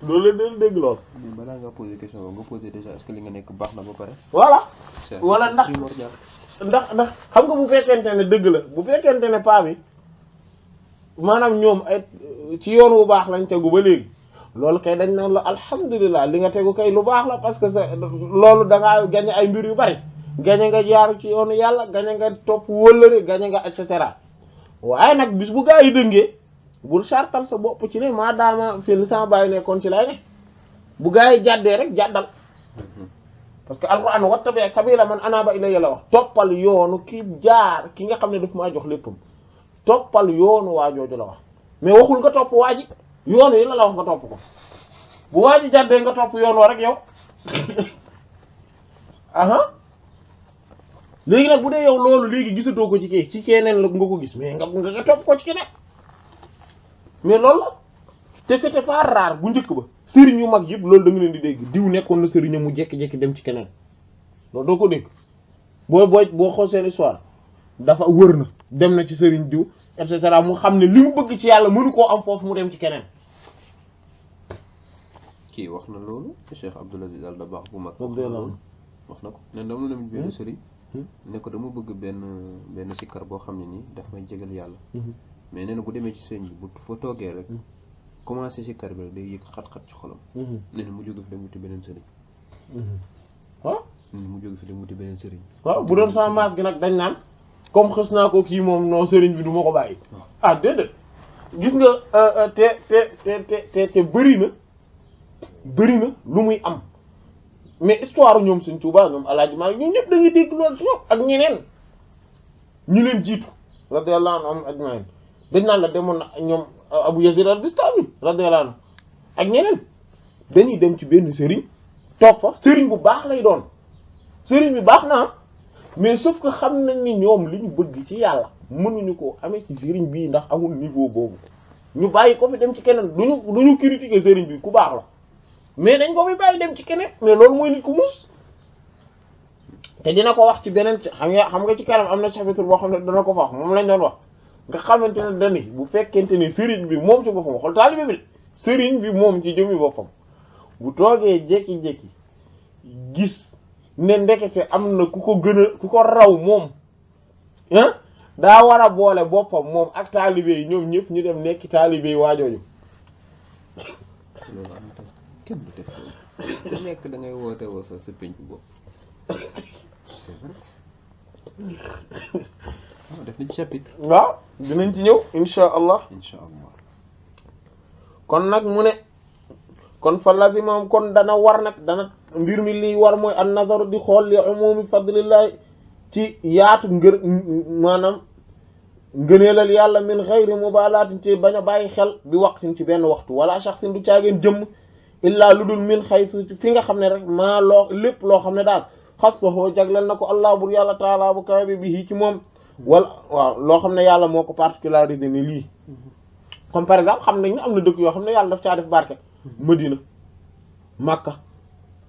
Speaker 1: loolu la dégg lool.
Speaker 2: mais balaa nga poser question nga poser déjà est-ce que li nga nekk baax na ba pare.
Speaker 1: voilà wala ndax xam nga bu fekkente ne dëgg la bu fekkente ne paa bi maanaam ñoom ay ci yoon wu baax lañ tegu ba léegi loolu kay dañ naan la alhamdulilah li nga tegu kay lu baax la parce que loolu da ngaa gañe ay mbir yu bari gañe nga jaaru ci yoonu yàlla gañe nga topp wëllëre gañe nga et cetera waaye nag bis bu gaa yi dëngee bul sartal sa bopp ci ne maa daama fii sama bàyyi nekkoon ci lay ne bu gaa yi jàddee rek jàddal parce que alquran wattabi' sabila man anaba ilayya la wax toppal yoonu ki nga xam ne daf maa jox léppam toppal yoonu waa jooju la wax mais waxul nga topp waa ji yoonu yi la wax nga topp ko bu waa ji jàddee nga topp yoon wa rek yow aha léegi nag bu dee yow loolu léegi gisatoo ko ci keneen la nga ko gis mais nga topp ko ci keneen mais loolu la te c'était pas rare bu njëkk ba sëriñ yu mag yëpp loolu da nga leen di dégg diw nekkoon na sëriñam mu jekki-jekki dem ci keneen loolu doo ko dégg boo xool seen histoire dafa wër na dem na ci sëriñ diw et cetera mu xam ne li mu bëgg ci yàlla mënu koo am foofu mu dem ci keneen.
Speaker 2: kii wax na loolu Cheikh Abdoul Aziz Al Dabakh bu mag. wax na ko ne dama dem benn sëriñ. ne ko dama bëgg benn sikkar boo xam ne nii daf may jégal yàlla. mais nee na bu demee ci sëriñ bi bu fa toogee rek. commencé sikkar bi rek day yëg xat-xat ci xolam. nee na mu jóge fi dem wuti beneen sëriñ. mu jóge fi dem wuti beneen sëriñ.
Speaker 1: waaw bu doon sama maas gi nag dañ naan comme xës naa ko kii moom non sëriñ bi du ma ko bàyyi. ah déedéet gis nga te bëri na lu muy am mais histoire ñoom Sëriñ Tuubaa ñoom Alaaji Maalik ñoom ñëpp da ngay dégg loolu ci ñoom ak ñeneen ñu leen jiitu radiyallahu anhum ajmaïn dañ naan la demoon na ñoom Abu Yazid al-Bistami radiyallahu anhu ak ñeneen dañuy dem ci benn sëriñ toog fa sëriñ bu baax lay doon sëriñ bi baax na mais sauf que xam nañ ni ñoom li ñu bëgg ci yàlla mënuñu ko amee ci sëriñ bii ndax amul niveau boobu ñu bàyyi ko fi dem ci keneen duñu critiquer sëriñ bi ku baax la mais dañ ko fi bàyyi dem ci keneen mais loolu mooy nit ku muus te dina ko wax ci beneen xam nga ci kanam am na chapitre boo xam ne dana ko fa wax moom lañ doon wax nga xamante ne dani bu fekkente ni sëriñ bi moom ci boppam xool taalibe bi sëriñ bi moom ci jëmmi boppam bu toogee jékki-jékki gis ne ndekete am na ku ko gën a ku ko raw moom ah daa war a boole boppam moom ak taalibe yi ñoom ñëpp ñu dem nekk taalibe yi waajooju
Speaker 2: loolu am na kenn du def loolu ku nekk da ngay woote woo sa penc bopp c'est vrai def nañ chapitre
Speaker 1: waaw dinañ ci ñëw insha allah kon nag mu ne kon fa lazimam kon dana war nag dana mbir mi liy war mooy an nazaru di xool li umumi fadlillahi ci yaatu maanaam ngëneelal yàlla min ghayri mubalatin ci bañ a bàyyi xel bi waqtin ci benn waxtu wala shakhsin du caageen jëmm illaa lu dul min xaysu fi nga xam ne rek maa loo lépp loo xam ne daal xassahu jagleel na ko allah bur yàlla taala bu kawe bi ci moom wala waaw loo xam ne yàlla moo ko particularisé ni lii comme par exemple xam nañ ne am na dëkk yoo xam ne yàlla daf caa def barke Madina Makka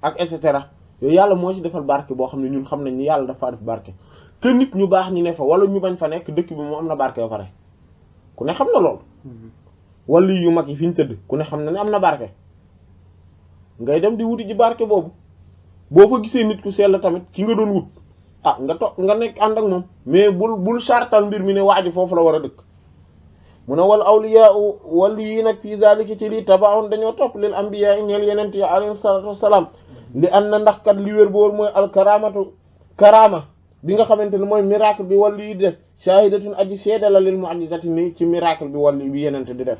Speaker 1: ak et cetera yooyu yàlla moo ci defal barke boo xam ne ñun xam nañ ni yàlla dafa def barke te nit ñu baax ñi ne fa wala ñu bañ fa nekk dëkk bi moo am na barke ba pare ku ne xam na lool wala yu mag yi fi ñu tëdd ku ne xam na ne am na barke ngay dem di wuti ji barke boobu boo fa gisee nit ku sell tamit ki nga doon wut ah nga toog nga nekk ànd ak moom mais bul sartal mbir mi ne waaji foofu la war a dëkk mu ne wal awliya wali yi nag fii zalika ci lii tabaun dañoo topp lil anbiya yi ñeel yenent yi alayhi salatu wassalam li an na ndax kat li wér boor mooy al karama bi nga xamante ne mooy miracle bi wali yi di def shahidatun aji seede la lil mu'jizati ni ci miracle bi wali bi yenent di def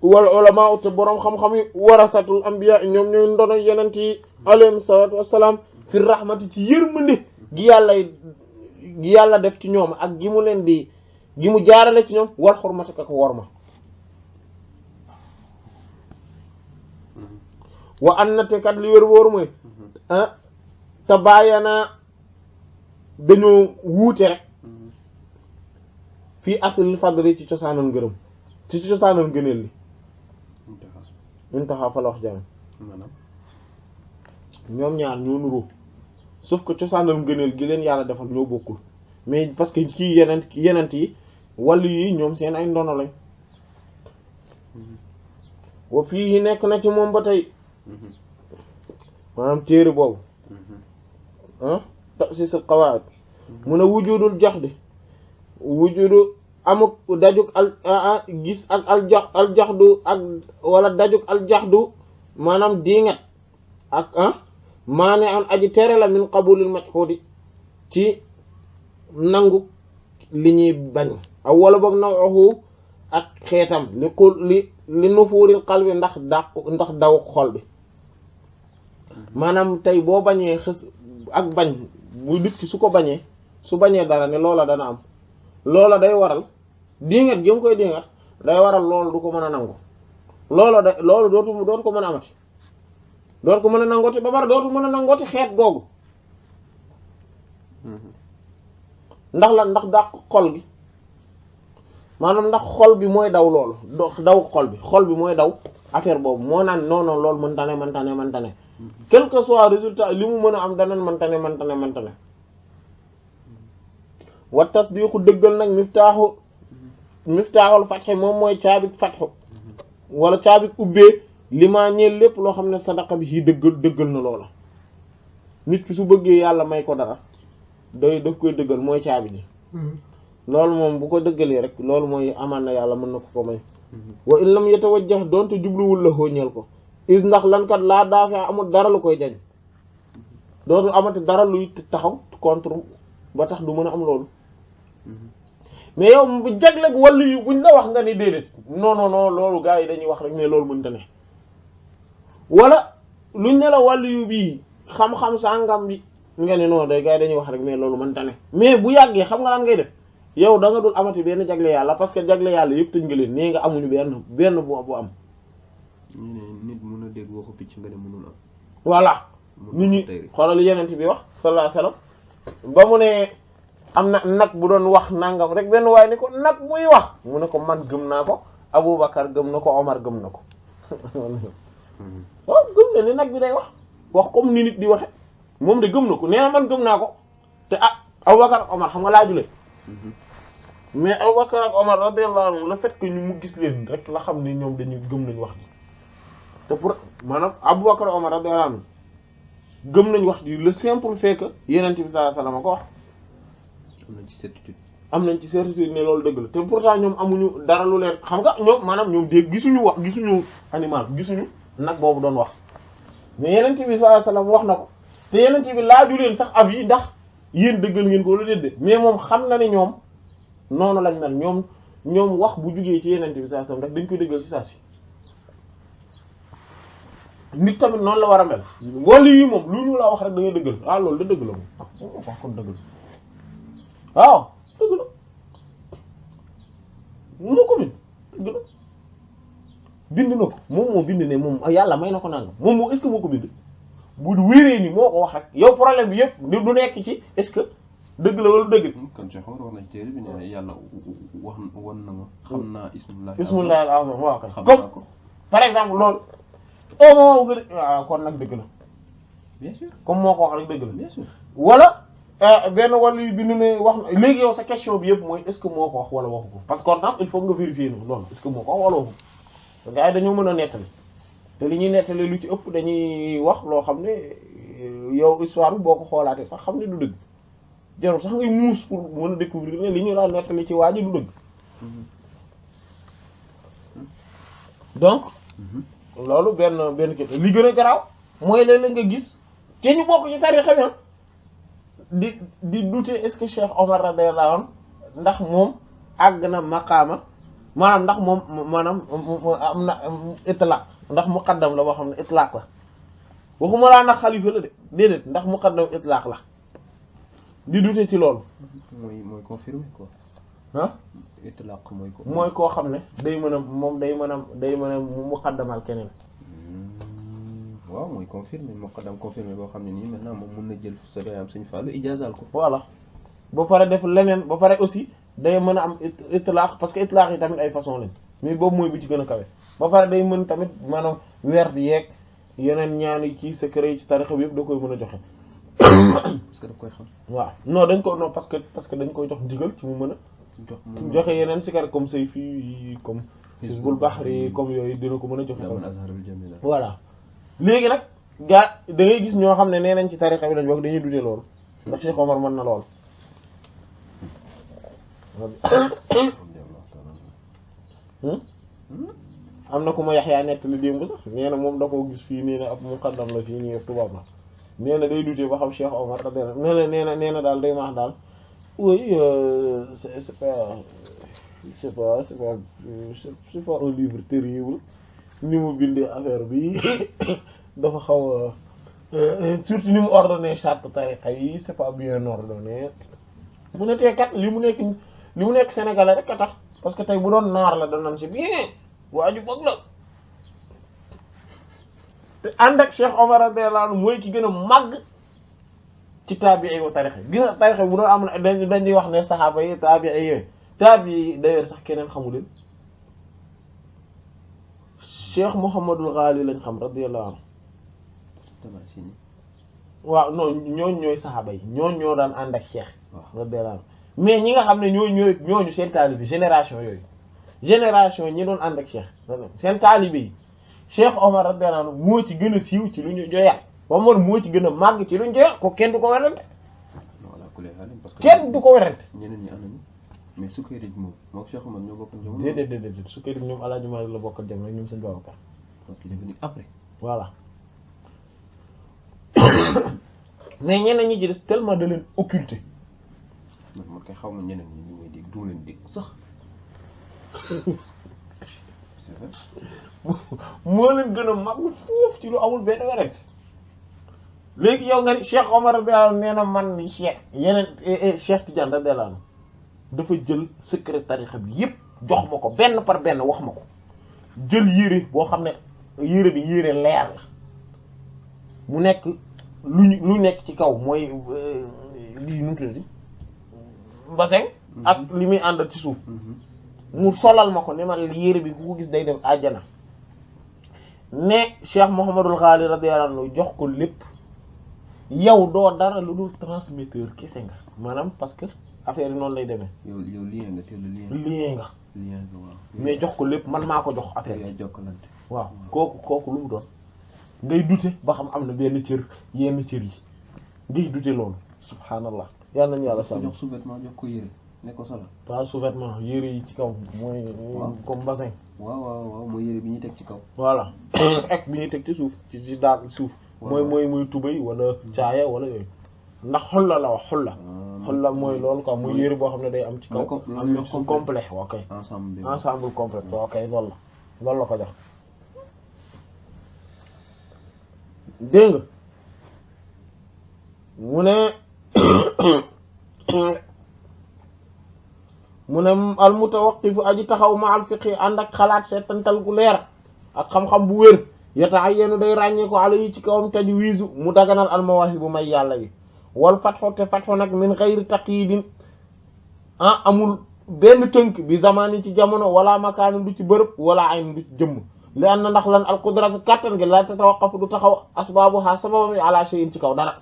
Speaker 1: wal ulama te boroom xam-xam yi warasatul anbiya ñoom ñooy ndono yenent yi alayhi salatu wassalam fi rahmati ci yërmande gi yàlla def ci ñoom ak gi mu leen di gi mu jaarale ci ñoom war xormata ko worma wa an na te kat li wér wóor mooy te bàyyanaa dañoo wuute rek fii aslil fadli ci cosaanal ngërëm ci cosaanal ngëneel li intaha fa la wax jàmm ñoom ñaar ñoo nuroo sauf que cosaanal ngëneel gi leen yàlla defal ñoo bokkul mais parce que kii yenent yi wàllu yi ñoom seen ay ndono lañ wa fii nekk na ci moom ba tey maanaam téere boobu ta'sis al qawaid mun a wujudul jaxdi wujudu amuk dajuk gis ak aljaxdu ak wala dajuk aljaxdu maanaam diingat ak maane an aji tere la min qabulil majhudi ci nangu li ñuy bañ aw wala boog nawahu ak xeetam li nufuuril qalbi ndax daw xol bi maanaam tey boo bañee xës ak bañ bu nit ki su bañee dara ne loola dana am loola day waral dingat jëm koy dingat day waral loolu du ko mën a nangu loolu dootu ko mën a amati dootu ko mën a nangooti ba bara dootu mën a nangooti xeet googu ndax dàq xol gi maanaam ndax xol bi mooy daw loolu daw xol bi mooy daw affaire boobu moo naan non loolu mëntane quel que soit résultat li mu mën a am danan mëntane wa tasdiqu dëggal nag miftaaxul fatxe moom mooy caabik fatxu wala caabik ubbee li maa ñeel lépp loo xam ne sadaqa bi ci dëggal na loola nit ki su bëggee yàlla may ko dara daf koy dëggal mooy caabi ji loolu moom bu ko dëggalee rek loolu mooy amaan na yàlla mën na ko may wa in lam yatawajjah doonte jubluwul la xooñeel ko is ndax lan kat laa daafee amul dara lu koy jañ dootul amati dara luy taxaw contre ba tax du mën a am loolu mais yow bu jagleeg wàllu yu buñ la wax nga ni déedéet non non non loolu gars yi dañuy wax rek mais loolu mënta ne wala luñ ne la wàllu yu bii xam-xam sangam bi nga ne non day gars yi dañuy wax rek mais loolu mënta ne mais bu yàggee xam nga lan ngay def yow da nga dul amati benn jagle yàlla parce que jagle yàlla yëpp tëj nga leen nee nga amuñu benn bu am.
Speaker 2: ñu ne nit mën a dégg waxu picc nga ne mënul am.
Speaker 1: voilà nit ñi xoolal yeneen bi wax sallallahu alayhi wasallam ba mu ne am na nag bu doon wax nangam rek benn waaye ni ko nag muy wax mu ne ko man gëm naa ko Aboubacar gëm na ko Omar gëm na ko waaw gëm na ni nag bi day wax comme ni nit di waxe moom de gëm na ko nee na man gëm naa ko te Aboubacar ak Omar xam nga laajule mais Aboubacar ak Omar radiyallahu anhu le fait que ñu mu gis leen rek la xam ni ñoom dañuy gëm nañ wax ji te pour maanaam Aboubacar ak Omar radiyallahu anhu gëm nañ wax ji le simple fait que Yonent bi sallallahu alayhi wasallam ko wax am nañ ci certitude ne loolu dëgg la te pourtant ñoom amuñu dara lu leen xam nga ñoom maanaam ñoom dégg gisuñu animal gisuñu nag boobu doon wax mais Yonent bi sallallahu alayhi wasallam wax na ko te Yonent bi laaju leen sax ab yi ndax yéen dëggal ngeen ko wala déedéet mais moom xam na ne ñoom noonu lañ mel ñoom wax bu jugee ci Yonent bi sallallahu alayhi wasallam rek dañ koy dëggal ci saa si nit tamit noonu la war a mel wala yi moom lu ñu la wax rek da ngay dëggal loolu da dëgg la moom wax kon dëgg la waaw dëgg la moo ko bind dëgg la bind na ko moom moo bind ne moom yàlla may na ko nangam moom moo est-ce que moo ko bind bu wéree ni moo ko wax rek yow problème bi yëpp du nekk ci est-ce que dëgg la wala dëgg.
Speaker 2: kon Cheikh Omar wax na téere bi ne yàlla wax wan na ma xam naa
Speaker 1: ismullahi al-azam waaw kay comme par exemple loolu moo gën waaw kon nag dëgg la
Speaker 2: bien sûr
Speaker 1: comme moo ko wax rek dëgg la
Speaker 2: bien sûr
Speaker 1: wala benn wàllu yu bind ne wax na léegi yow sa question bi yëpp mooy est-ce que moo ko wax wala waxu ko parce que kon il faut nga vérifier loolu est-ce que moo ko wax wala waxu ko gars yi dañoo mën a nettali te li ñuy nettali lu ci ëpp dañuy wax loo xam ne yow histoire bi boo ko xoolaatee sax xam ne du dëgg jarul sax ngay muus pour mën a découvrir ne li ñu la nettali ci waa ji du dëgg donc loolu benn kii li gën a garaaw mooy léeg-léeg nga gis te ñu bokk ci tarixa bi di douter est-ce que Cheikh Omar radiyallahu anhu ndax moom àgg na maqaama maanaam ndax moom maanaam am na itlaq ndax muqaddam la boo xam ne itlaq la waxuma laa ndax xalifa la de déedéet ndax muqaddam itlaq la di douter ci loolu.
Speaker 2: mooy confirmer quoi.
Speaker 1: ah.
Speaker 2: itlaq
Speaker 1: mooy koo xam ne day mën a muqaddamal keneen.
Speaker 2: waaw mooy confirmer muqaddam confirmer boo xam ne nii maintenant moom mën na jël sa doy am suñu fàllu ijaazal ko.
Speaker 1: voilà ba pare def leneen ba pare aussi day mën a am itlaq parce que itlaq yi tamit ay façon lañ mais boobu mooy bi ci gën a kawe ba pare day mën tamit maanaam weer bi yeeg yeneen ñaan yi ci secret yi ci tarixa bi yëpp da koy mën a joxe.
Speaker 2: parce que daf koy xam.
Speaker 1: waaw non parce que dañ koy jox ndigal ci mu mën a. joxe yeneen secret comme say fii comme. Hizbul Bahri comme yooyu dina ko mën a joxe. voilà. léegi nag gaa da ngay gis ñoo xam ne nee nañ ci tarixa bi lañ bokk dañuy dute loolu ndax Cheikh Omar mën na lool am na ku ma Yaxya nettali démb sax nee na moom da koo gis fii nee na ab muqaddam la fii nii tubaab la nee na day dute ba xam Cheikh Omar radiyallahu nee na daal day maax daal oui c'est pas un livre terrible ni mu bindee affaire bi dafa xaw surtout ni mu ordonné charte tariqa yi c'est pas bien ordonné mu ne tey kat li mu nekk sénégalais rek a tax parce que tey bu doon naar la danañ si bien waa ju bëgg la te ànd ak Cheikh Omar radiyallahu anhu mooy ki gën a màgg ci taabi'i wa tariqa gis nga tariqa bu doon am na dañuy wax ne saxaaba yi taabi'i yooyu taabi'i d'ailleurs sax keneen xamu leen Cheikh Mouhamadul Ghali lañ xam radiyallahu anhu waaw non ñooñu ñooy saxaaba yi ñoo daan ànd ak Cheikh radiyallahu anhu mais ñi nga xam ne ñooñu seen taalibe génération yooyu ñi doon ànd ak Cheikh seen taalibe yi Cheikh Omar radiyallahu anhu moo ci gën a siiw ci lu ñu joyal Omar moo ci gën a màgg ci lu ñu joyal ko kenn du ko werante kenn du ko werante
Speaker 2: ñeneen ñi ànd mais Sukayri moom Cheikh Omar ñoo bokk jamono.
Speaker 1: déedéet Sukayri ñoom El Hadj Malick la bokkal jamono ñoom seen Babacar.
Speaker 2: donc il est venu après.
Speaker 1: voilà mais ñeneen ñi ci des tellement da leen occulté.
Speaker 2: man kay xaw ma ñeneen ñi ñu may dégg du leen dégg sax. c'est vrai.
Speaker 1: moo leen gën a mag foofu ci lu amul benn wérante. léegi yow nga ni Cheikh Omar radiyallahu nee na man ni Cheikh yeneen Cheikh Tidiane radiyallahu dafa jël secret tarixa bi yépp jox ma ko benn par benn wax ma ko jël yére boo xam ne yére bi yére leer la mu nekk lu nekk ci kaw mooy lii nu mu tuddati bassin ak li muy àndal ci suuf mu solal ma ko ne ma yére bi ku ko gis day dem àjjana ne Cheikh Mouhamadul Ghali radiyallahu anhu jox ko lépp yow doo dara lu dul transmetteur kese nga maanaam parce que affaire yi noonu lay demee.
Speaker 2: yow lien nga te
Speaker 1: lien nga.
Speaker 2: lien nga waaw.
Speaker 1: mais jox ko lépp man maa ko jox affaire
Speaker 2: yi. jokkalante
Speaker 1: waaw kooku lu mu doon. ngay dute ba xam am na benn cër yenn cër yi ngay dute loolu subhanallah yal nañu yàlla sàmm.
Speaker 2: jox sous-vêtement jox ko yére ne ko solo.
Speaker 1: pas sous-vêtement yére yi ci kaw mooy. comme bassin.
Speaker 2: waaw mooy yére bi ñuy teg ci kaw.
Speaker 1: voilà ak bi ñuy teg ci suuf ci daal suuf. mooy tubay wala caaya wala yooyu ndax xulla la wax xulla mooy loolu quoi muy yére boo xam ne day am ci kaw am na complet ok ensemble complet ok loolu la ko jox dégg nga mu ne al mutawaqqifu aji taxaw ma al fiqhi ànd ak xalaat seetantal gu leer ak xam-xam bu wér yata'ayyanu day ràññee ko ala yi ci kawam tajwiizu mu daganal al mawaahibu may yàlla yi wal fatxu te fatxu nag min xayri taqyidin amul benn tënk bi zamani ci jamono wala makaani du ci bërëb wala ayn du ci jëmm li an na ndax lan al qudratu kattan gi la tatawaqqafu du taxaw asbaabuha sababam yi ala shay'in ci kaw dara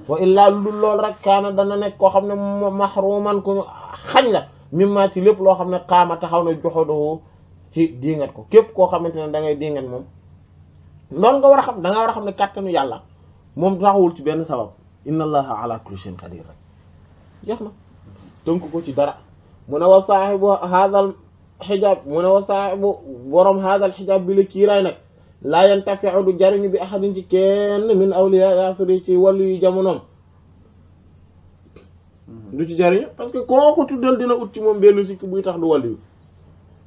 Speaker 1: wa illaa lu dul lool rek kaana dana nekk koo xam ne mahruman ku xañ la mimma ci lépp loo xam ne qaama taxaw na joxodohu ci diingat ko képp koo xamante ne da ngay diingat moom noonu nga war a xam da nga war a xam ne kàttanu yàlla moom taxawul ci benn sabab inna allaha ala kulli shay'in qadir rek jeex na tënk ko ci dara mu ne wa saahibu hadal xijaab mu ne wa saahibu borom hadal xijaab bi la kiiraay nag laa yantafi'u du jariñu bi ahadin ci kenn min awliya yasri ci wàllu yu jamonoom du ci jariñu parce que koo ko tuddal dina ut ci moom benn sikk buy tax du wàllu yu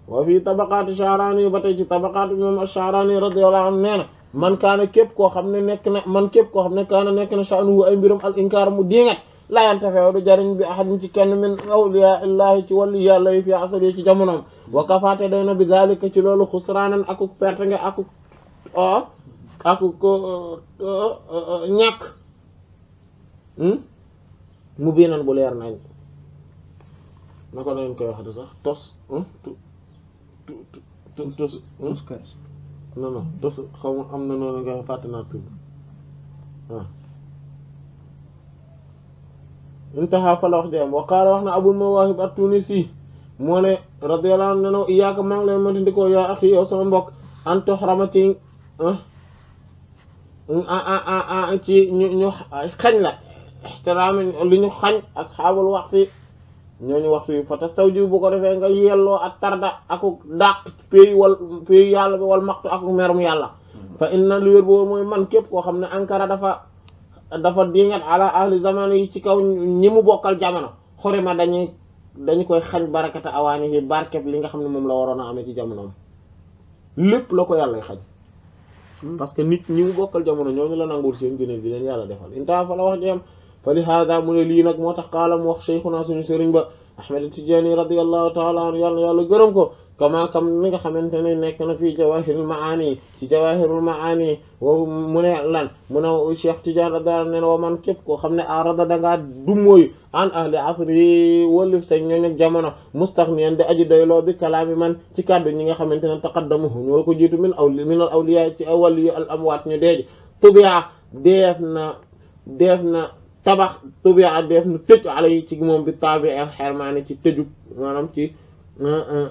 Speaker 1: wa fii tabaqaati Sha'rani ba tey ci tabaqaati moom Sha'rani radiyallahu anhu nee na man kaana képp koo xam ne nekk na sha'nuhu ay mbiram al inkaar mu diingat laa yantafew du jariñ bi ahadin ci kenn min awliya illahi ci wàllu yàlla yi fi asari ci jamonoom wa kafaate day na bi zalika ci loolu xusraanan akuk perte nga akuk ñàkk mu biinan bu leer nañ na ko nañ koy waxati sax tos non tos xaw ma am na noonu nga fàtte naa tur waaw intaha fa la wax jam wa qaala wax na Abul Mawaahib at-Tunisi moo ne radiyallahu anhu ne iyyaka maa ngi leen mëntandikoo yaa axi yow sama mbokk an tuhrama ci ci ñu xañ la ixtiraam li ñu xañ asxaabul waxti ñooñu waxtu yi fa tastawjibu bu ko defee nga yelloo ak tarda aku dàq pays yàlla bi wal maxtu aku merum yàlla fa inna li wér boobu mooy man képp koo xam ne ankara dafa dingat ala ahli zamano yi ci kaw ñi mu bokkal jamono xorima dañu koy xañ barakata awaani yi barkeb li nga xam ne moom la waroon a amee ci jamonoom lépp la ko yàlla xañ parce que nit ñi mu bokkal jamono ñooñu la nangul seen gëneel bi leen yàlla defal inta fa la wax jam fa li hada mu ne lii nag moo tax qaala mu wax cheikhuna suñu sëriñ ba Ahmad Tijaani radiyallahu ta'ala anhu yàlla gërëm ko kama kam ni nga xamante ne nekk na fii jawahirul maani ci jawahirul maani wo mu ne lan mu ne Cheikh Tidiane radiyallahu anhu wa man képp koo xam ne arada dangaa dummóoyu an ahli asri wallif sa ñooñ ak jamono mustaghniyan di aji doyloo bi kalaami man ci kàddu ñi nga xamante ne taqaddamuhu ñoo ko jiitu min al awliya ci awliya al amwaat ñu deeji tubi'a def na tabax tubi'a def na tëj ala yi ci moom bi tabi al xermaani ci tëju maanaam ci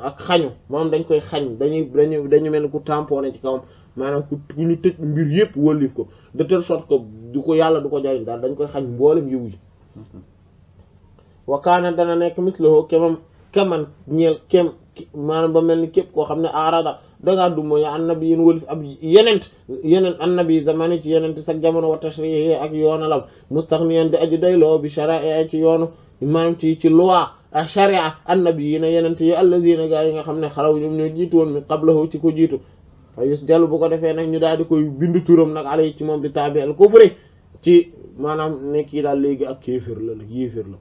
Speaker 1: ak xañu moom dañ koy xañ dañu mel ni ku tamponné ci kawam maanaam ku ñu tëj mbir yëpp wëllif ko de telle sorte que du ko yàlla du ko jariñ daal dañ koy xañ mboolem yiw yi wakaana dana nekk mislahu keman ñeel kem maanaam ba mel ni képp koo xam ne arada dangaa du mooy annabi yéen wëlif ab yeneen annabi zamani ci yenent sax jamono wa tashrihi ak yoonalam mustaghniyan di aji doyloo bi shara'i ci yoonu maanaam ci loi ak sharia annabi yi ne yenent yi allazina gaa yi nga xam ne xalaw ñoom ñoo jiitu woon mi qablahu ci ko jiitu fa yus dellu bu ko defee nag ñu daal di koy bindu turam nag alay ci moom bi tabi al kufri ci maanaam ne kii daal léegi ak kéefër la yéefër la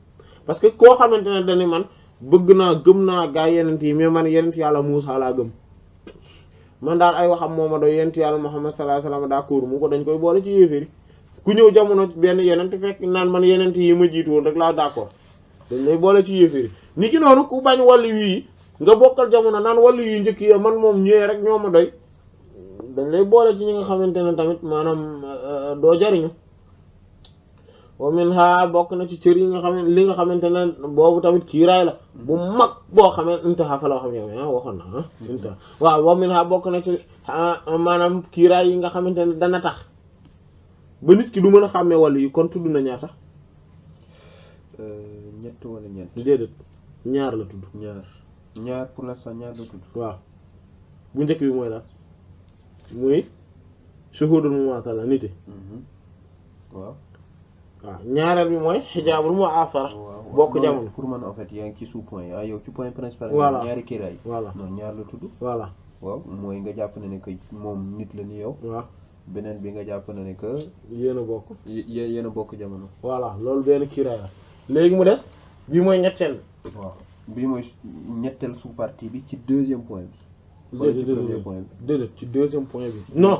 Speaker 1: parce que koo xamante ne dañu man bëgg naa gëm naa gaa yenent yi mais man yenent yàlla Muusaa laa gëm man daal ay waxam mooma doy yenent yàlla Muhammad sallallahu alayhi wasallam d'accord mu ko dañ koy boole ci yéefër yi ku ñëw jamono benn yenent fekk naan man yenent yi ma jiitu woon rek laa d'accord dañ lay boole ci yéefër yi ni ki noonu ku bañ wàllu yi nga bokkal jamono naan wàllu yu njëkk yi man moom ñëwee rek ñoo ma doy dañ lay boole ci ñi nga xamante ne tamit maanaam doo jariñu wa minha bokk na ci cër yi nga xam ne li nga xamante ne boobu tamit kiiraay la bu mag boo xamee intaha fa la xam yow waxoon na intaha waaw wa minha bokk na ci maanaam kiiraay yi nga xamante ne dana tax ba nit ki du mën a xàmmee wàllu yi kon tudd na ñaata
Speaker 2: ñett wala ñeent
Speaker 1: déedéet ñaar la tudd
Speaker 2: ñaar pour l'instant ñaar la tudd
Speaker 1: waaw bu njëkk bi mooy la muy shuhudul mumathala niti
Speaker 2: waaw
Speaker 1: ñaareel bi mooy xijaabul mu'asara bokk jamono
Speaker 2: pour man en fait yaa ngi ci sous-point yow ci point principal
Speaker 1: voilà
Speaker 2: ñaari kiiraay
Speaker 1: voilà
Speaker 2: non ñaar la tudd
Speaker 1: voilà
Speaker 2: waaw mooy nga jàpp ne que moom nit la ni yow
Speaker 1: waaw
Speaker 2: beneen bi nga jàpp ne que
Speaker 1: yéen a bokk
Speaker 2: yéen a bokk jamono
Speaker 1: voilà loolu benn kiiraay la léegi mu des bii mooy ñetteel
Speaker 2: waaw bii mooy ñetteel sous-partie bi ci deuxième point bi
Speaker 1: déedéet ci deuxième point bi non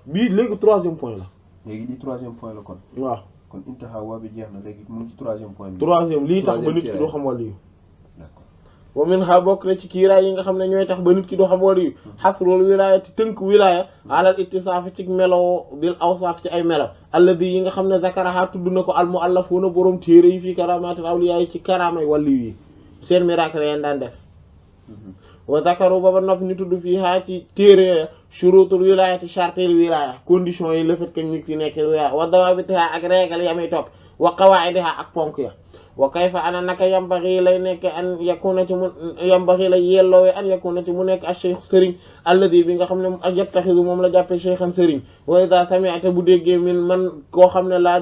Speaker 1: bii léegi troisième point la
Speaker 2: léegi di troisième point la kon
Speaker 1: waaw
Speaker 2: kon intaha waa bi jeex na léegi mu ngi ci troisième point bi
Speaker 1: troisième lii tax ba nit ki doo xam wàllu yu
Speaker 2: d'accord
Speaker 1: wa min ha bokk na ci kiiraay yi nga xam ne ñooy tax ba nit ki doo xam wàllu yu xasrul wilaaya ti tënk wilaaya alal ittisaafi ci melo bil awsaaf ci ay melo alladi yi nga xam ne zakaraha tudd na ko al muallafuuna boroom téere yi fii karamatil awliya yi ci karaamay wàllu yi seen miracle yeen daan def wa zakaru ba nopp ñu tudd fii haa ci téere shurutul wilayati shartil wilaya condition yi le fait que nit ki nekk wilaya wa dawabitiha ak régal yamay topp wa qawaidiha ak ponk ya wa kayfa ana naka yambaxi lay nekk an yakuna ci mu yambaxi lay yelloowe an yakuna ci mu nekk ak cheikh sëriñ alladi bi nga xam ne ak yattaxidu moom la jàppe cheikhan sëriñ wa idha sami'ta bu déggee min man koo xam ne la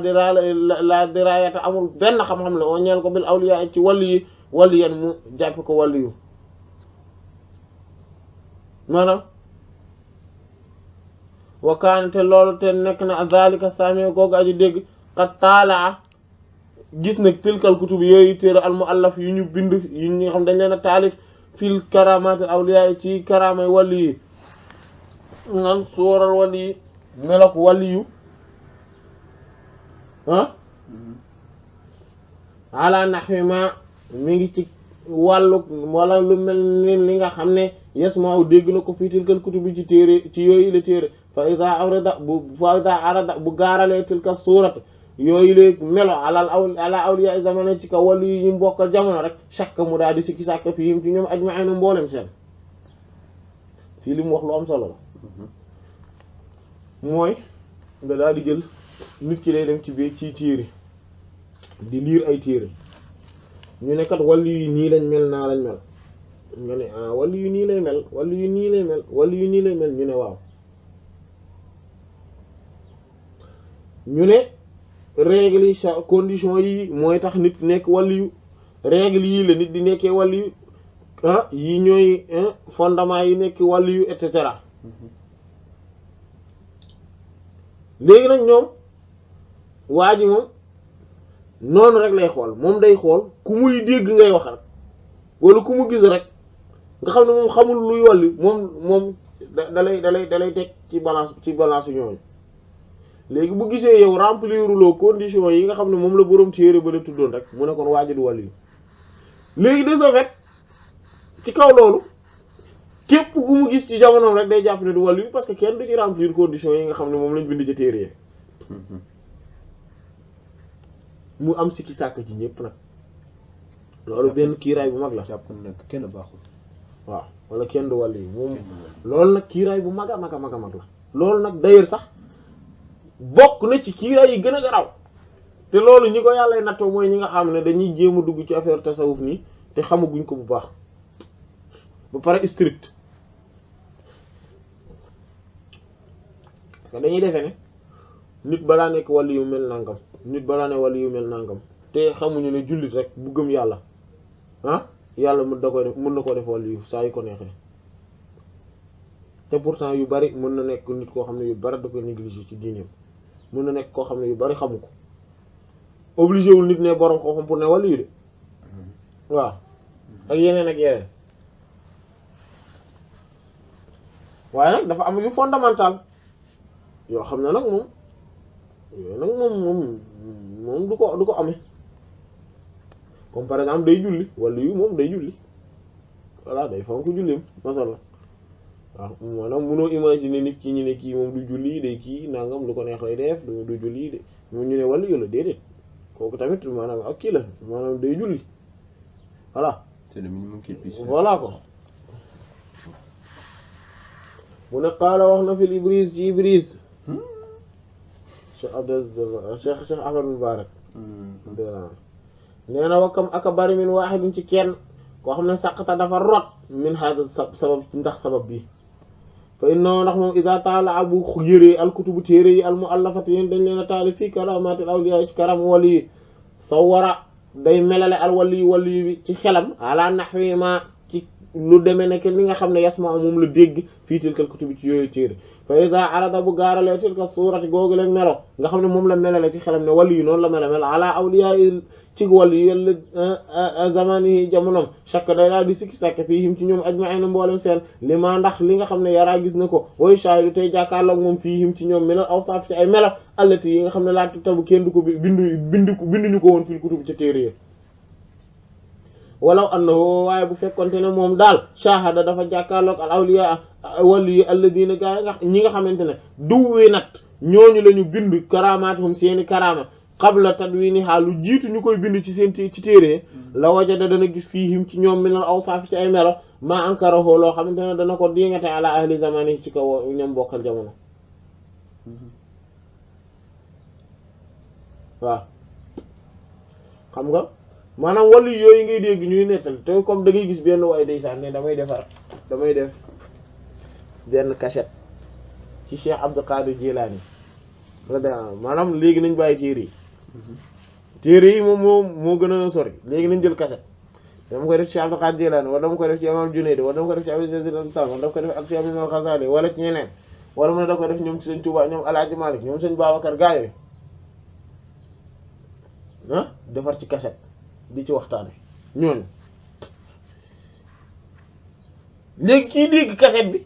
Speaker 1: dirayata amul benn xam-xam la oo ñeel ko bil awliya ci wàllu yi wàllu yan mu jàppe ko wàllu yu maanaam wakaante loolu te nekk na zalika sami googu aji dégg qad taalaa gis nag tilkal kutub yooyu téere al muallaf yu ñu bind yu ñu xam dañ leen a taalif fil karamaat al awliya ci karaamay wàlli yi nan sóoral wàlli yi melok wàlli yu ala nahwi ma mi ngi ci wàllu wala lu mel ni li nga xam ne yasma'u dégg na ko fii tilkal kutubi ci téere ci yooyu la téere fa iza arada bu gaaralee tilka suurat yooyu la melo ala awliya zamana ci ka wàllu yi ñu bokkal jamono rek chaque mu daal di sikki sàkk fii ci ñoom ajma'ina mboolem seen fii li mu wax lu am solo la mooy nga daal di jël nit ki lay dem ci biir ci téere di liir ay téere ñu ne kat wàllu yi nii lañ mel naa lañ mel nga ne ah wàllu yu nii lay mel wàllu yu nii lay mel wàllu yu nii lay mel ñu ne waaw ñu ne règle yi condition yi mooy tax nit nekk wàllu yu règle yii la nit di nekkee wàllu yu yi ñooy fondement yi nekk wàllu yu et cetera léegi nag ñoom waa ji moom noonu rek lay xool moom day xool ku muy dégg ngay wax rek wala ku mu gis rek nga xam ne moom xamul luy wàllu moom dalay teg ci balance ñooñu léegi bu gisee yow rempliruloo condition yi nga xam ne moom la boroom téere ba la tuddoon rek mu ne kon waaju du wàllu léegi de ce fait ci kaw loolu képp ku mu gis ci jamonoom rek day jàpp ne du wàllu parce que kenn du ci remplir condition yi nga xam ne moom lañ bind ci téere yi mu am sikki sàkk ci ñëpp nag loolu benn kiiraay bu mag la
Speaker 2: jàpp nag kenn baaxul
Speaker 1: waaw wala kenn du wàllu yi moom loolu nag kiiraay bu mag a mag a mag a mag la loolu nag d'ailleurs sax bokk na ci kiiraay yi gën a garaw te loolu ñi ko yàlla nattoo mooy ñi nga xam ne dañuy jéem a dugg ci affaire tasawuf nii te xamaguñ ko bu baax ba pare strict parce que dañuy defee ne nit balaa nekk wàllu yu mel nangam nit balaa ne wàllu yu mel nangam te xamuñu ne jullit rek bu gëm yàlla yàlla mën na ko def wàllu yu saa yu ko neexee te pourtant yu bari mën na nekk nit koo xam ne yu bari da ko négliger ci diineem mën na nekk koo xam ne yu bari xamu ko obligé wul nit ne borom xam-xam pour ne wàllu yu de waaw ak yeneen ak yeneen waaye nag dafa am yu fondamental yoo xam ne nag moom yooyu nag moom du ko amee comme par exemple day julli wala yu moom day julli voilà day fonk jullim masala waaw maanaam mënoo imaginer nit ki ñu ne kii moom du julli day kii nangam lu ko neex lay def du julli de moom ñu ne wala yu la déedéet kooku tamit maanaam ak kii la maanaam day julli voilà
Speaker 2: c'est le minimum qu'il puisse faire.
Speaker 1: voilà ko mu ne qaala wax na fil Ibriz ci Ibriz Cheikh Ahmad Mubarak nee na wakkam aka bari min waahidin ci kenn koo xam ne saqata dafa rot min hada sabab ndax sabab bi fa innahu ndax moom ida taala bu yëree alkutubu téere yi almuallafati yéen dañ leen a taali fii karamatil awliya ci karam wali yi sawara day melale al wali bi ci xelam ala nahwi ma ci lu demee nekk li nga xam ne yasma moom la dégg fii tilkal kutubi ci yooyu téere fa ida arada bu gaaralee tilka suurati googu leen melo nga xam ne moom la melale ci xelam ne wali yi noonu la mel ala awliya ci wàll yi yàlla zamani yi jamonoom chaque day daal di sikki sàkk fii him ci ñoom ajma'in mboolem seen li ma ndax li nga xam ne yaraa gis na ko way shaahidu tey jàkkaarloog moom fii him ci ñoom minal awsaaf ci ay melo allati yi nga xam ne laa tabu kenn du ko binduñu ko woon fil kutub ci téere yi walaw annahu waaye bu fekkonte ne moom daal shahada dafa jàkkaarloog al awliya wàll yi alladina gaa yi ñi nga xamante ne duwwi nat ñooñu la ñu bind karamaatuhum seeni karama qabla tadwiniha lu jiitu ñu koy bind ci seen ci téere la wajada dana gis fiihim ci ñoom minal awsaaf ci ay melo ma ankarahu loo xamante ne dana ko diingate ala ahli zamani ci kaw ñoom bokkal jamono waaw xam nga maanaam wàllu yooyu ngay dégg ñuy nettal te comme da ngay gis benn waaye ndeysaan ne damay def benn cachette ci Cheikh Abdul Qadir Jilani maanaam léegi nañ bàyyi téere yi moom moo gën a sori léegi nañ jël cassette dama koy def ci Abdul Qadir Jilani wala dama koy def ci Imam Junayd wala dama koy def ci Abu Yazid al-Bistami wala dama koy def ak ci Imam al-Ghazali wala ci ñeneen wala mu ne da koy def ñoom ci Sëñ Tuubaa ñoom Alaaji Malik ñoom Sëñ Babacar gaa yooyu defar ci cassette di ci waxtaane ñooñu léegi kii dégg cassette bi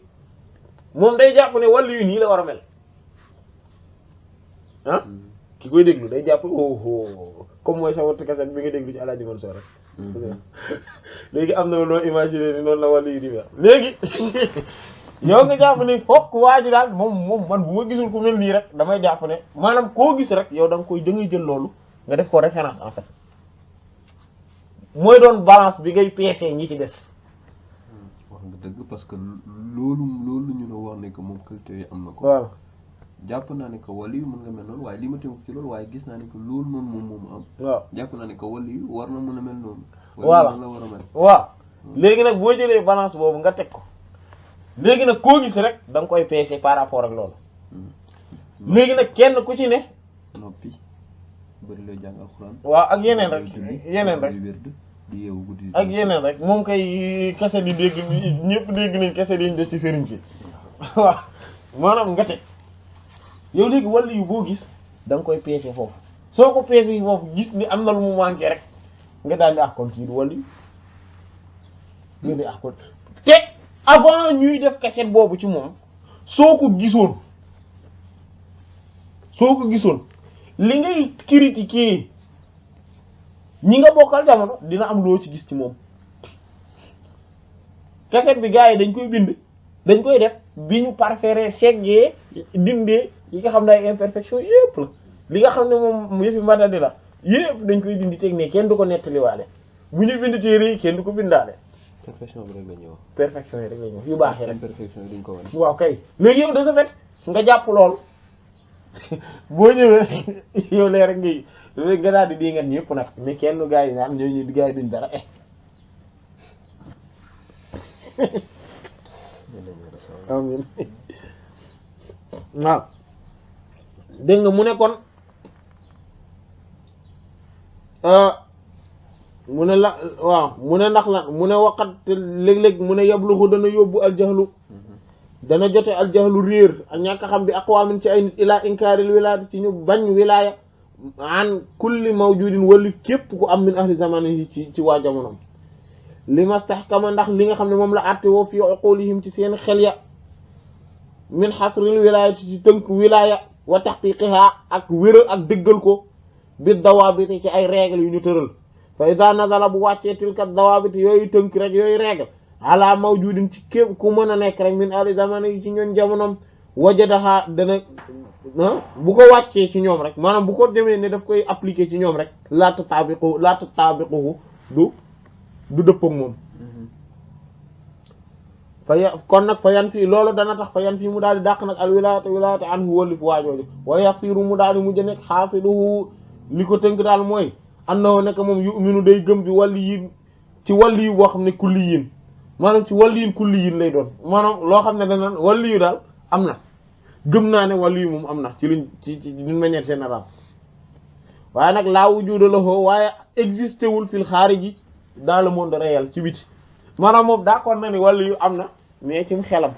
Speaker 1: moom day jàpp ne wàllu yu nii la war a mel ki koy déglu day jàpp comme mooy sa wattu cassette bi nga déglu ci Alaaji Mansour rek léegi am na loo imaginer ni noonu la wàllu yu di mel léegi yow nga jàpp ne fokk waa ji daal moom man bu ma gisul ku mel nii rek damay jàpp ne maanaam koo gis rek yow da ngay jël loolu nga def ko référence en fait mooy doon balance bi ngay peese ñi ci des.
Speaker 2: wax nga dëgg parce que loolu ñu la wax ne que moom qualité yi am na ko.
Speaker 1: waaw
Speaker 2: jàpp naa ne que wàll yu mën nga mel noonu waaye li ma tënk ci loolu waaye gis naa ne que loolu noonu moom am.
Speaker 1: waaw
Speaker 2: jàpp naa ne que wàll yu war na mën a mel noonu.
Speaker 1: voilà
Speaker 2: la war a mel.
Speaker 1: waaw léegi nag boo jëlee balance boobu nga teg ko léegi nag koo gis rek da nga koy peese par rapport ak loolu. léegi nag kenn ku ci ne.
Speaker 2: noppi bëri lay jàng alxuraan.
Speaker 1: waaw ak yeneen rek ak yeneen rek moom kay kese di dégg ñëpp dégg nañ kese di ñu def ci sëriñ si waaw maanaam nga teg yow léegi wàllu yu boo gis da nga koy peese foofu soo ko peese foofu gis ni am na lu mu manqué rek nga daal di kon kii du wàllu nga di kon te avant ñuy def cassette boobu ci moom soo ko gisoon li ngay critiquer ñi nga bokkal jamono dina am loo ci gis ci moom cassette bi gars yi dañ koy bind dañ koy def bi ñu parfaire seggee dindee yi nga xam ne ay imperfection yépp la li nga xam ne moom yëfi matadi la yépp dañ koy dindi teg ne kenn du ko nettaliwaale bu ñuy bind téere yi kenn du ko bindaale.
Speaker 2: perfection bi rek la ñuy wax.
Speaker 1: perfection yi rek la ñuy wax yu baax yi rek.
Speaker 2: imperfection yi duñ ko wane.
Speaker 1: waaw kay léegi yow de ce fait nga jàpp lool boo ñëwee yow lee rek nga daal di ngeen ñëpp nag mais kenn gars yi naan ñooñu gars yi duñ dara amiin waaw dégg nga mu ne kon mu ne la waaw mu ne ndax la mu ne waqat léeg-léeg mu ne yabluxu dana yóbbu aljahlu dana jote aljahlu réer ak ñàkk xam bi aqwaamin ci ay nit ilaa inkaaril wilaayati ci ñu bañ wilaaya an kulli mawjudin wali képp ku am min ahli zamanihi ci waa jamonoom li mastahkama ndax li nga xam ne moom la àtte woo fi uqulihim ci seen xel ya min xasril wilaayati ci tënk wilaaya wa tahqiqiha ak wéral ak dëggal ko bi dawaabiti ci ay règles yu ñu tëral fa iza nazala bu wàccee tilka dawaabiti yooyu tënk rek yooyu règle ala mawjudin ci képp ku mën a nekk rek min ahli zamanihi ci ñoon jamonoom wajadaha dana bu ko wàccee ci ñoom rek maanaam bu ko demee ne daf koy appliquer ci ñoom rek la tatabiquhu du dëpp ak moom kon nag fa yan fii loolu dana tax fa yan fii mu daal di dàq nag al wilayata anhu wallif waajooju wa yasiru mu daal di mujj nekk xaasiluhu li ko tënk daal mooy annahu nekk moom yu'minu day gëm bi waliyin ci waliyu boo xam ne kulliyin maanaam ci waliyin kulliyin lay doon maanaam loo xam ne danaan waliyu daal am na gëm naa ne waliyu moom am na ci luñ ci d'une manière générale waaye nag laa wujuda lahu waaye existé wul fil xaariji dans le monde réel ci biti maanaam moom d'accord na ni waliyu am na mais ci xelam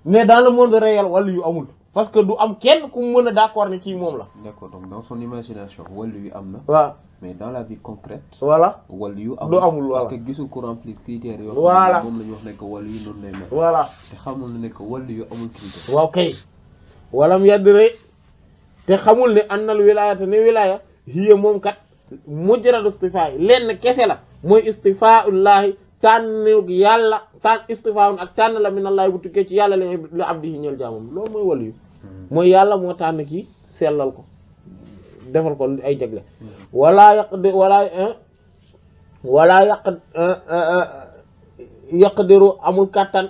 Speaker 1: mais dans le monde réel waliyu amul parce que du am kenn ku mën a d'accord ne kii moom la.
Speaker 2: D'accord, donc dans son imagination waliyu am na.
Speaker 1: waaw
Speaker 2: mais dans la vie concrète.
Speaker 1: voilà
Speaker 2: waliyu
Speaker 1: du amul voilà
Speaker 2: parce que gisul ko remplir critères yoo.
Speaker 1: voilà
Speaker 2: moom la ñu wax ne que waliyu noonu lay mel.
Speaker 1: voilà
Speaker 2: te xamul ne que waliyu amul critère.
Speaker 1: waaw kay walam yadri te xamul ne annal wilaayata ne wilaaya hiya moom kat mujarrad istifaa lenn kese la mooy istifaullahi tànn yàlla tànn istifaun ak tànn la minallahi bu tukkee ci yàlla li abdihi ñeel jaamam loolu mooy waliyu mooy yàlla moo tànn kii sellal ko defal ko ay jagle wala yaqdiru amul kattan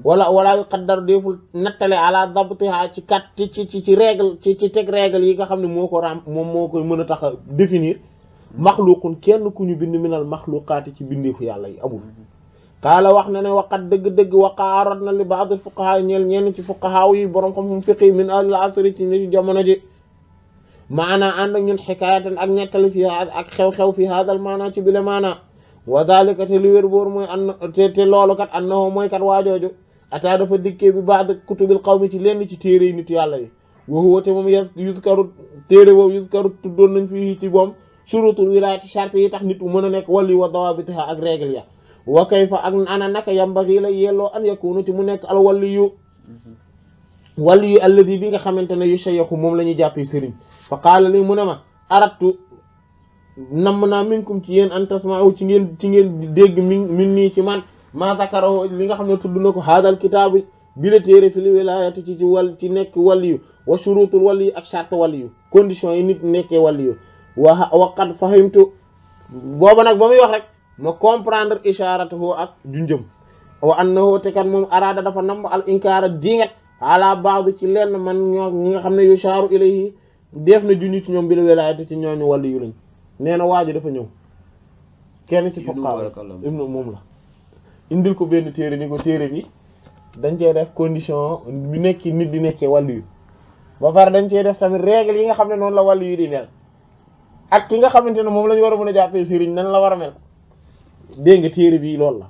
Speaker 1: wala yuqaddar deful nattale ala dabtiha ci kat ci règle ci teg règle yi nga xam ne moo ko moom moo koy mën a tax a définir maxluqun kenn ku ñu bind minal maxluqaati ci bindeefu yàlla yi amul qaala wax na ne waqat dëgg-dëgg waqaarat na li ba'd fuqaha ñeel ñenn ci fuqaha yi borom xam fiqi min al asri ci ni jamono ji maana ànd ak ñun xikaayatan ak nettali fi ak xew-xew fi hadal maana ci bile maana wa dhalika te li wér boor mooy te loolu kat annahu mooy kat waajooju ataa dafa dikkee bi ba'd kutubil qawmi ci lenn ci téere yi nit yàlla yi wa huwa te moom yuzkaru téere boobu yuzkaru tuddoon nañ fii ci boom shurutul wilaayati charte yi tax nit mën a nekk wali wa dawaabitiha ak règle ya wa kayfa ak ana naka yambaghi la yelloo an yakunu ci mu nekk al waliyu alladhi bi nga xamante ne yu shaykhu moom la ñuy jàppee sëriñ fa qaala li mu ne ma aratu namm naa minkum ci yéen an tasma'u ci ngeen dégg min nii ci man ma zakarahu li nga xam ne tudd na ko hadal kitaabu bi la téere fi li wilaayati ci nekk waliyu wa shurutul waliyu ak charte waliyu conditions yi nit nekkee waliyu wa qad fahimtu booba nag ba muy wax rek ma comprendre isharatuhu ak junjëm wa annahu te kat moom araada dafa namb al inkaara dingat ala ba'd ci lenn man ñi nga xam ne yusharu ilayhi def na junj ci ñoom bi la wilaayati ci ñooñu waliyu lañ nee na waa ji dafa ñëw kenn ci fuqaha ibnu moom la indil ko benn téere ni ko téere bi dañ cee def condition bi nekk nit di nekkee waliyu ba pare dañ cee def tamit règle yi nga xam ne noonu la waliyu di mel ak ki nga xamante ne moom la ñu war a mën a jàppee sëriñ nan la war a mel dégg nga téere bii loolu la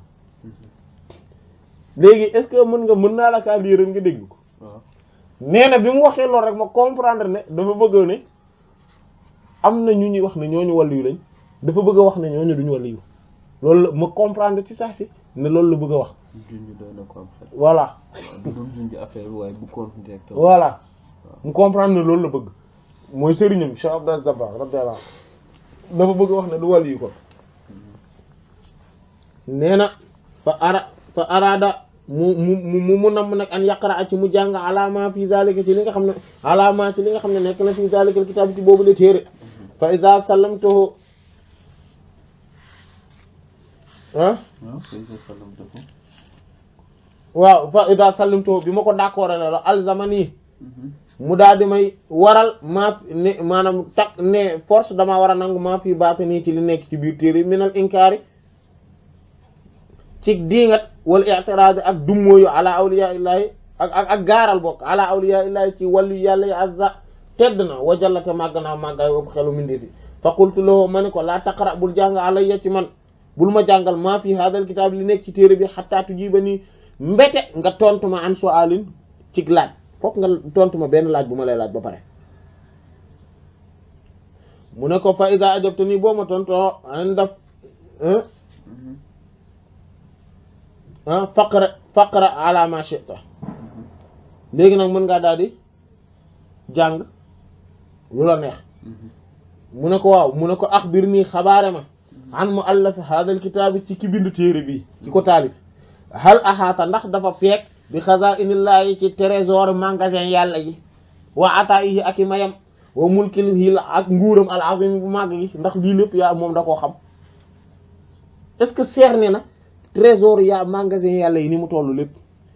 Speaker 1: léegi est-ce que mën naa la kaa lire nga dégg ko nee na bi mu waxee loolu rek ma comprendre ne dafa bëgg ne am na ñu ñuy wax ne ñooñu waliyu lañ dafa bëgg a wax ne ñooñu duñu waliyu loolu la ma comprendre ci saa si ne loolu la bëgg a wax. voilà. voilà mu comprendre ne loolu la bëgg mooy sëriñam Cheikh Abdou Aziz Dabakh radiyallahu anhu dafa bëgg a wax ne du waliyu ko nee na fa araada mu namm nag an yaqra ci mu jàng alama fi zalika ci li nga xam ne alama ci li nga xam ne nekk na fi zalika kitaab ci boobu la téere fa iza sallamtuhu waaw fa iza sallamtuhu bi ma ko d'accord la alzamani mu daal di may waral ne maanaam tak ne force damaa war a nangu maa fi baatani ci li nekk ci biir téere minal inkaari ci diingat wala i'tiraad ak dummóoyu ala awliya illahi ak gaaral bokk ala awliya illahi ci wàllu yàlla yi azza tedd na wajallate màgg naa màggaay woobu xelu mindee fi fa qultu lahu ma ni ko laa taqra bul jàng alayya ci man bul ma jàngal maa fi hadal kitaab li nekk ci téere bi hatta tujiba nii mbete nga tontu ma an su'alin ci laaj fokk nga tontu ma benn laaj bu ma lay laaj ba pare mu ne ko fa iza ajabtani boo ma tontoo inda faqra ala ma shi'ta léegi nag mën ngaa daal di jàng lu la neex mu ne ko waaw mu ne ko akhbirni xabaare ma an mu'allaf hadal kitaab ci ki bindu téere bi ci ko taalif hal ahaata ndax dafa feek bi xazaa'inillahi ci trésor magasin yàlla yi wa ataa'ihi ak i mayam wa mulkihi ak nguuram al azim bu màgg gi ndax lii lépp yaa moom da koo xam est-ce que cerné na trésor yaa magasin yàlla yi ni mu tollu lépp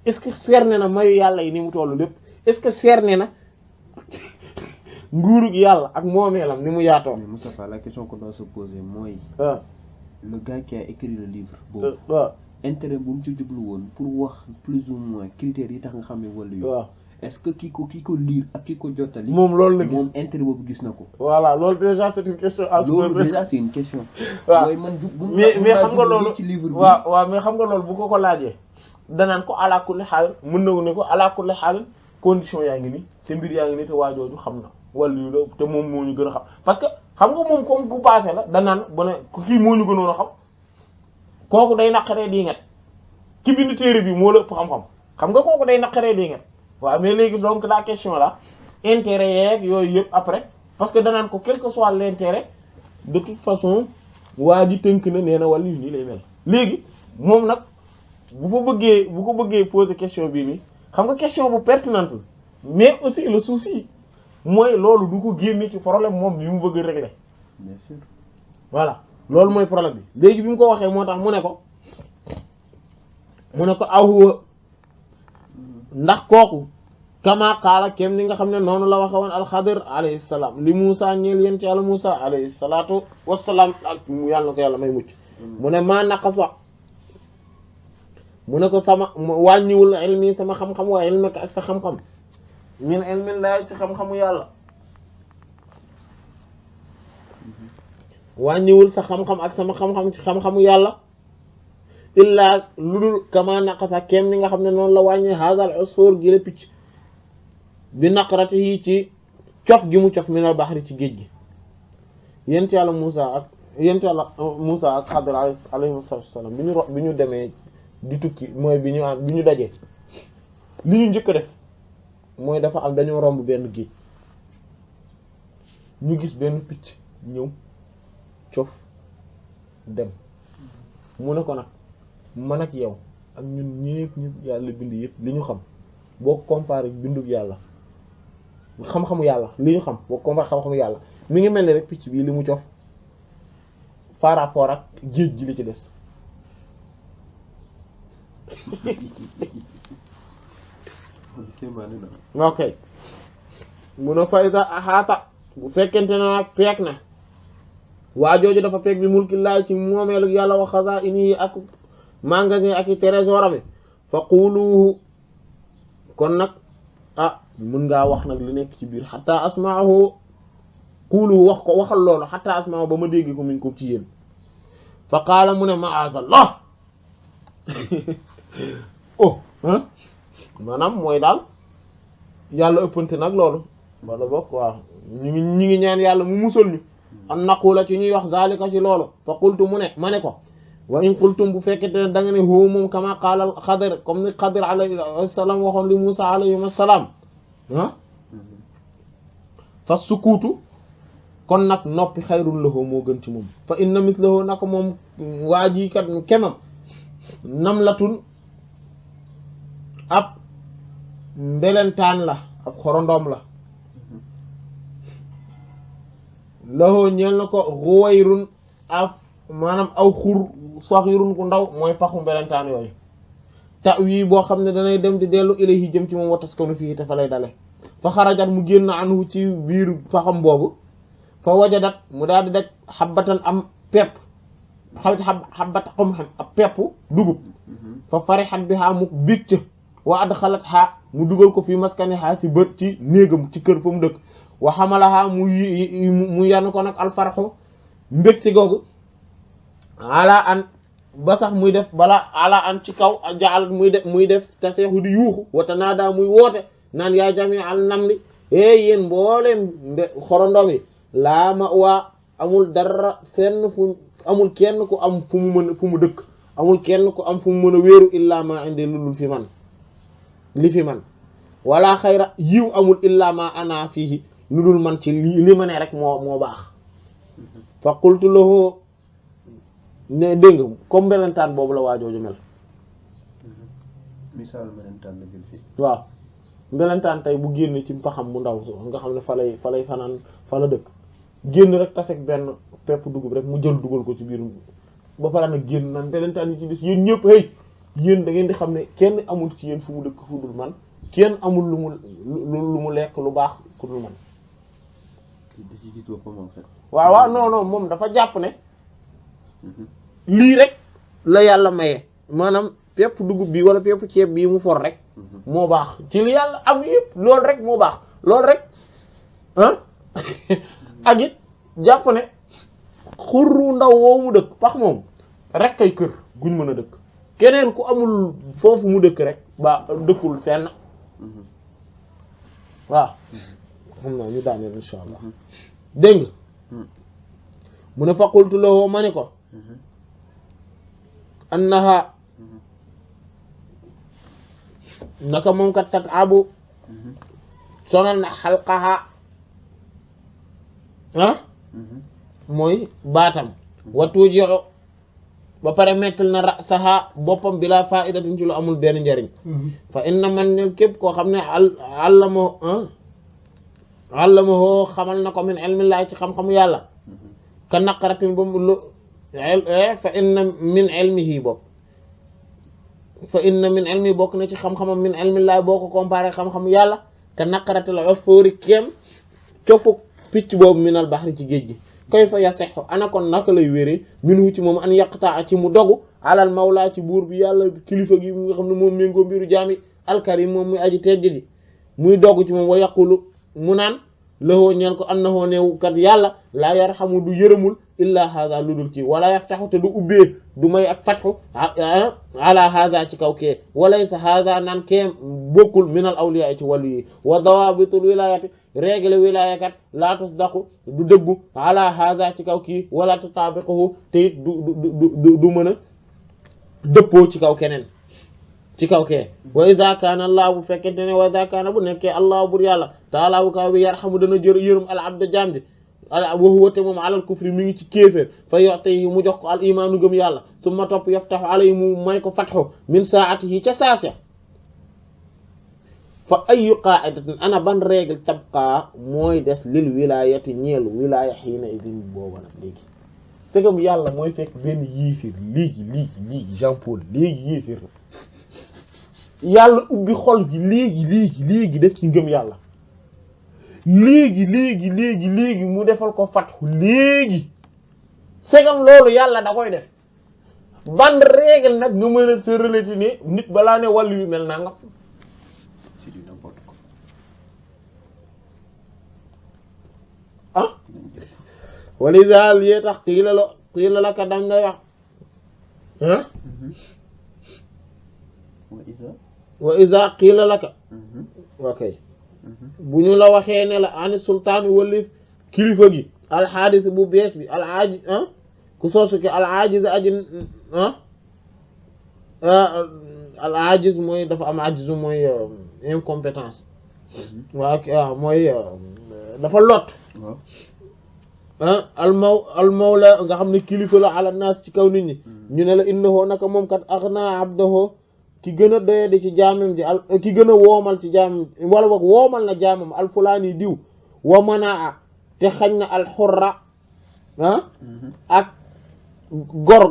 Speaker 1: est-ce que cerné na mayu yàlla yi ni mu tollu lépp est-ce que cerné na nguurug yàlla ak moomeelam ni mu yaatoo.
Speaker 2: Mais Moustapha, la question qu'on doit se poser mooy
Speaker 1: waaw
Speaker 2: le gars qui a écrit le livre boobu
Speaker 1: waaw
Speaker 2: intérêt bu mu ci jublu woon pour wax plus ou moins critères yi tax nga xam ne wàllu yu
Speaker 1: waaw
Speaker 2: est-ce que ki ko lire ak ki ko jottali
Speaker 1: moom loolu la gis
Speaker 2: moom intérêt boobu gis na ko.
Speaker 1: voilà loolu déjà c'est une question à se poser.
Speaker 2: loolu déjà c'est une question.
Speaker 1: waaw
Speaker 2: mooy man
Speaker 1: mais xam nga loolu
Speaker 2: ci livre bi
Speaker 1: waaw mais xam nga loolu bu ko laajee danaan ko ala kulli xaal mën na ne ko ala kulli xaal condition yaa ngi nii te mbir yaa ngi nii te waajooju xam na wàllu la te moom moo ñu gën a xam parce que xam nga moom comme ku passé la danaan bu ne kii moo ñu gënoon a xam kooku day naqaree di nget ki bind téere bi moo la ëpp xam-xam xam nga kooku day naqaree di nget waaw mais léegi donc la question là intérêt yeeg yooyu yëpp après parce que danaan ko quel que soit l'intérêt de toute façon waa ji tënk na nee na wàllu yu nii lay mel léegi moom nag bu ko bëggee poser question bii nii xam nga question bu pertinente la mais aussi le souci mooy loolu du ko génne ci problème moom bi mu bëgg a régler
Speaker 2: bien sûr
Speaker 1: voilà loolu mooy problème bi léegi bi mu ko waxee moo tax mu ne ko aw ndax kooku kama qaala kem ni nga xam ne noonu la waxe woon alxadir alayhi salaam li Muusa ñeel yéen ci yàlla Muusa alayhi salaatu wassalaam ak yàlla na ko yàlla may mucc mu ne maa naqasa mu ne ko sama wàññiwul ilmi sama xam-xam wa ilmaka ak sa xam-xam min ilmillahi ci xam-xamu yàlla wàññiwul sa xam-xam ak sama xam-xam ci xam-xamu yàlla illaa lu dul kama naqasa kem ni nga xam ne noonu la wàññi hadal usfur gi la picc bi naqarati yi ci cof gi mu cof minal bahri ci géej gi yent yàlla Muusa ak Xadir alayhi salaam bi ñu demee di tukki mooy bi ñu dajee li ñu njëkk a def mooy dafa am dañoo romb benn géej ñu gis benn picc ñëw cof dem mu ne ko nag man ak yow ak ñun ñëpp yàlla bind yëpp li ñu xam boo comparé bindub yàlla xam-xamu yàlla li ñu xam boo comparé xam-xamu yàlla mi ngi mel ni rek picc bii li mu cof par rapport ak géej gi li ci des ok mun a fayda axaata bu fekkente ne nag peek na waa jooju dafa peek bi mulkillahi ci moomeelu yàlla wa xazaa'inihi ak magasin ak i trésor ami fa quluhu kon nag mën ngaa wax nag li nekk ci biir xataa asma'ahu quluhu wax ko waxal loolu xataa asma'ahu ba ma dégg ko min ko ci yéen fa qaala mu ne ma'azallah maanaam mooy daal yàlla ëppante nag loolu wala bokk waaw ñu ngi ñaan yàlla mu musal ñu an naqula ci ñuy wax zalika ci loolu fa qultu mu ne ma ne ko wa in qultum bu fekkete ne da nga ne huwa moom kama qaala Xadir comme ni Xadir alayhi salaam waxoon li Muusa alayhi salaam fa sukuutu kon nag noppi xayrun lahu moo gën ci moom fa inna mislahu naka moom waa ji kat kemam namlatun ab mbelentaan la ab xorondoom la lahu ñeel na ko ruwayrun ab maanaam aw xur saxirun ku ndaw mooy paxu mbelentaan yooyu ta wii boo xam ne danay dem di dellu ilayhi jëm ci moom wa taskanu fii te fa lay dale fa xarajat mu génn anhu ci biir paxam boobu fa wajadat mu daal di daj xabbatan am pepp xabbat xam ab pepp dugub fa farixat bi xaa mu bicc wa adxalat xaa mu dugal ko fii maskaniha ci bët ci néegam ci kër fa mu dëkk wa xamalaha mu yanu ko nag alfarxu mbégte googu ala an ba sax muy def bala ala an ci kaw jaal muy def taseexu di yuuxu wata naa daa muy woote naan yaa jami al namli yéen mbooleem xorondom yi laa ma waa amul dara fenn fu amul kenn ku am fu mu dëkk amul kenn ku am fu mu mën a wéeru illaa ma indi lulul fi man li fi man wala xayra yiw amul illaa ma ana fiihi lu dul man ci li ma ne rek moo baax fa qultu lahu ne dégg nga comme mbelentaan boobu la waajooju mel
Speaker 2: misaal mbelentaan la jël fi
Speaker 1: waaw mbelentaan tey bu génn ci paxam bu ndaw so nga xam ne fa lay fanaan fa la dëkk génn rek tasek benn pepp dugub rek mu jël dugal ko ci biir ba pare nag génn naan mbelentaan yi ci des yéen ñëpp hey yéen da ngeen di xam ne kenn amul ci yéen fu mu dëkk fu dul man kenn amul lu mu lekk lu baax ku dul man waaw non moom dafa jàpp ne lii rek la yàlla maye maanaam pepp dugub bi wala pepp ceeb bii mu for rek moo baax ci li yàlla am yëpp loolu rek moo baax loolu rek ah ak it jàpp ne xurru ndaw woowu mu dëkk pax moom rek kay kër guñ mën a dëkk keneen ku amul foofu mu dëkk rek ba dëkkul fenn waaw xam naa ñu daaneel insha allah dégg nga mu ne faqultu lahu ma ni ko annaha naka moom kat tat abu sonal na xalqaha mooy baatam watu joxo ba pare mettal na rasaha boppam bila fa'idatin ci lu amul benn njariñ fa inna man ne képp koo xam ne allamahu xamal na ko min ilmillahi ci xam-xamu yàlla ka naqaratin ba mu lu fa inna min ilmihi bopp fa inna min ilmi bokk na ci xam-xamam min ilmillahi boo ko comparé xam-xamu yàlla ka naqaratil usfuri kem cofu picc boobu minal bahri ci géej gi kayfa yasihhu ana kon naka lay wéree minhu ci moom an yaqta ci mu dogu alal mawla ci buur bi yàlla kilifa gi nga xam ne moom méngoo mbiru jaami alkarim moom muy aji tedd ji muy dogu ci moom wa yaqulu mu naan lahoo ñeen ko annahu new kat yàlla laa yarhamu du yërëmul illa hadha lu dul kii wala yaftahu te du ubbee du may ak fathu ala hadha ci kaw kee walaysa hadha naan kee bokkul minal awliya ci wàllu yi wa dawabitul wilayati règle wilaya kat laa tusdaqu du dëggu ala hadha ci kaw kii wala tutabiquhu te it du mën a dëppoo ci kaw keneen ci kaw kee wa idha kana allah bu fekkente ne wa idha kana bu nekkee allah bur yàlla taala bu kaw bi yarhamu dana yërëm al abda jaam bi wa huwa te moom alal kufri mi ngi ci kéeféer fa yoxte mu jox ko al imaanu gëm yàlla summa topp yaftahu alayhi mu may ko fathu min saatihi ca saasa fa ayu qa'idatin ana ban règle tabqa mooy des lil wilayati ñeelu wilaya xiina idin booba nag léegi sëgam yàlla mooy fekk benn yéeféer léegi Jean Paul léegi yéeféer yàlla ubbi xol gi léegi def ci ngëm yàlla léegi mu defal ko fatxu léegi segam loolu yàlla da koy def ban règle nag nga mën a se relater ne nit balaa ne wàllu yu mel naa nga wali daal yee tax xiila la ka dam ngay wax wa iza qiila laka okay bu ñu la waxee ne la ani sultaan wala kilifa gi alxaadis bu bees bi alaaji ku soosu ki alaajiz aji alaajiz mooy dafa am ajizu mooy incompétence waaw mooy dafa lot almawla nga xam ne kilifa la ala naas ci kaw nit ñi ñu ne la innahu naka moom kat aghna abdahu ki gën a doyadi ci jaamam ji ki gën a woomal ci jaamam wala boog woomal na jaamam alfulaani diw wa manaa te xañ na alxurra ak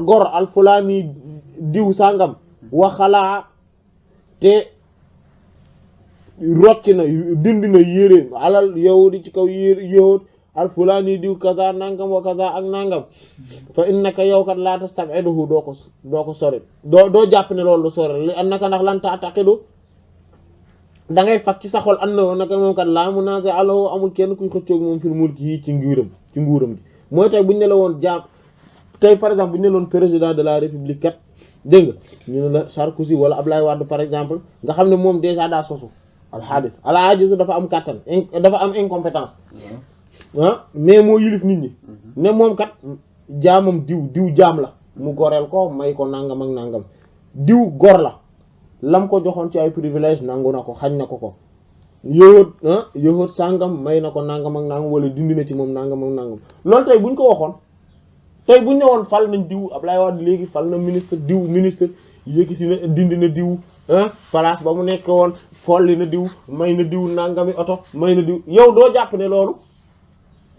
Speaker 1: gor alfulaani diw sàngam wa xalaa te rocci na dindi na yére alal yahudi ci kaw yére yahud alfulaani diw kaza nangam wa kaza ak nangam fa innaka yow kat la tastabiduhu doo ko sori doo jàpp ne loolu du sori li annaka ndax lan ta'taqidu da ngay fas ci sa xol annahu naka moom kat laa munaazi'a alahu amul kenn kuy xëccoog moom fil mulki yi ci nguuram gi mooy tey buñu ne la woon jaam tey par exemple buñu ne la woon président de la république kat dégg nga ñu ne la Sarkozy wala Ablaye Wade par exemple nga xam ne moom déjà daa sosu alxaadis alaajisu dafa am kàttan dafa am incompétence mais moo yilif nit ñi ne moom kat jaamam diw jaam la mu goreel ko may ko nangam ak nangam diw gor la lam ko joxoon ci ay privilège nangu na ko xañ na ko yowóot sàngam may na ko nangam ak nangam wala dindi na ci moom nangam ak nangam loolu tey buñ ko waxoon tey buñ ne woon fal nañ diw Ablaye Wade léegi fal na ministre yëkkati na dindi na diw place ba mu nekk woon folli na diw may na diw nangami oto may na diw yow doo jàpp ne loolu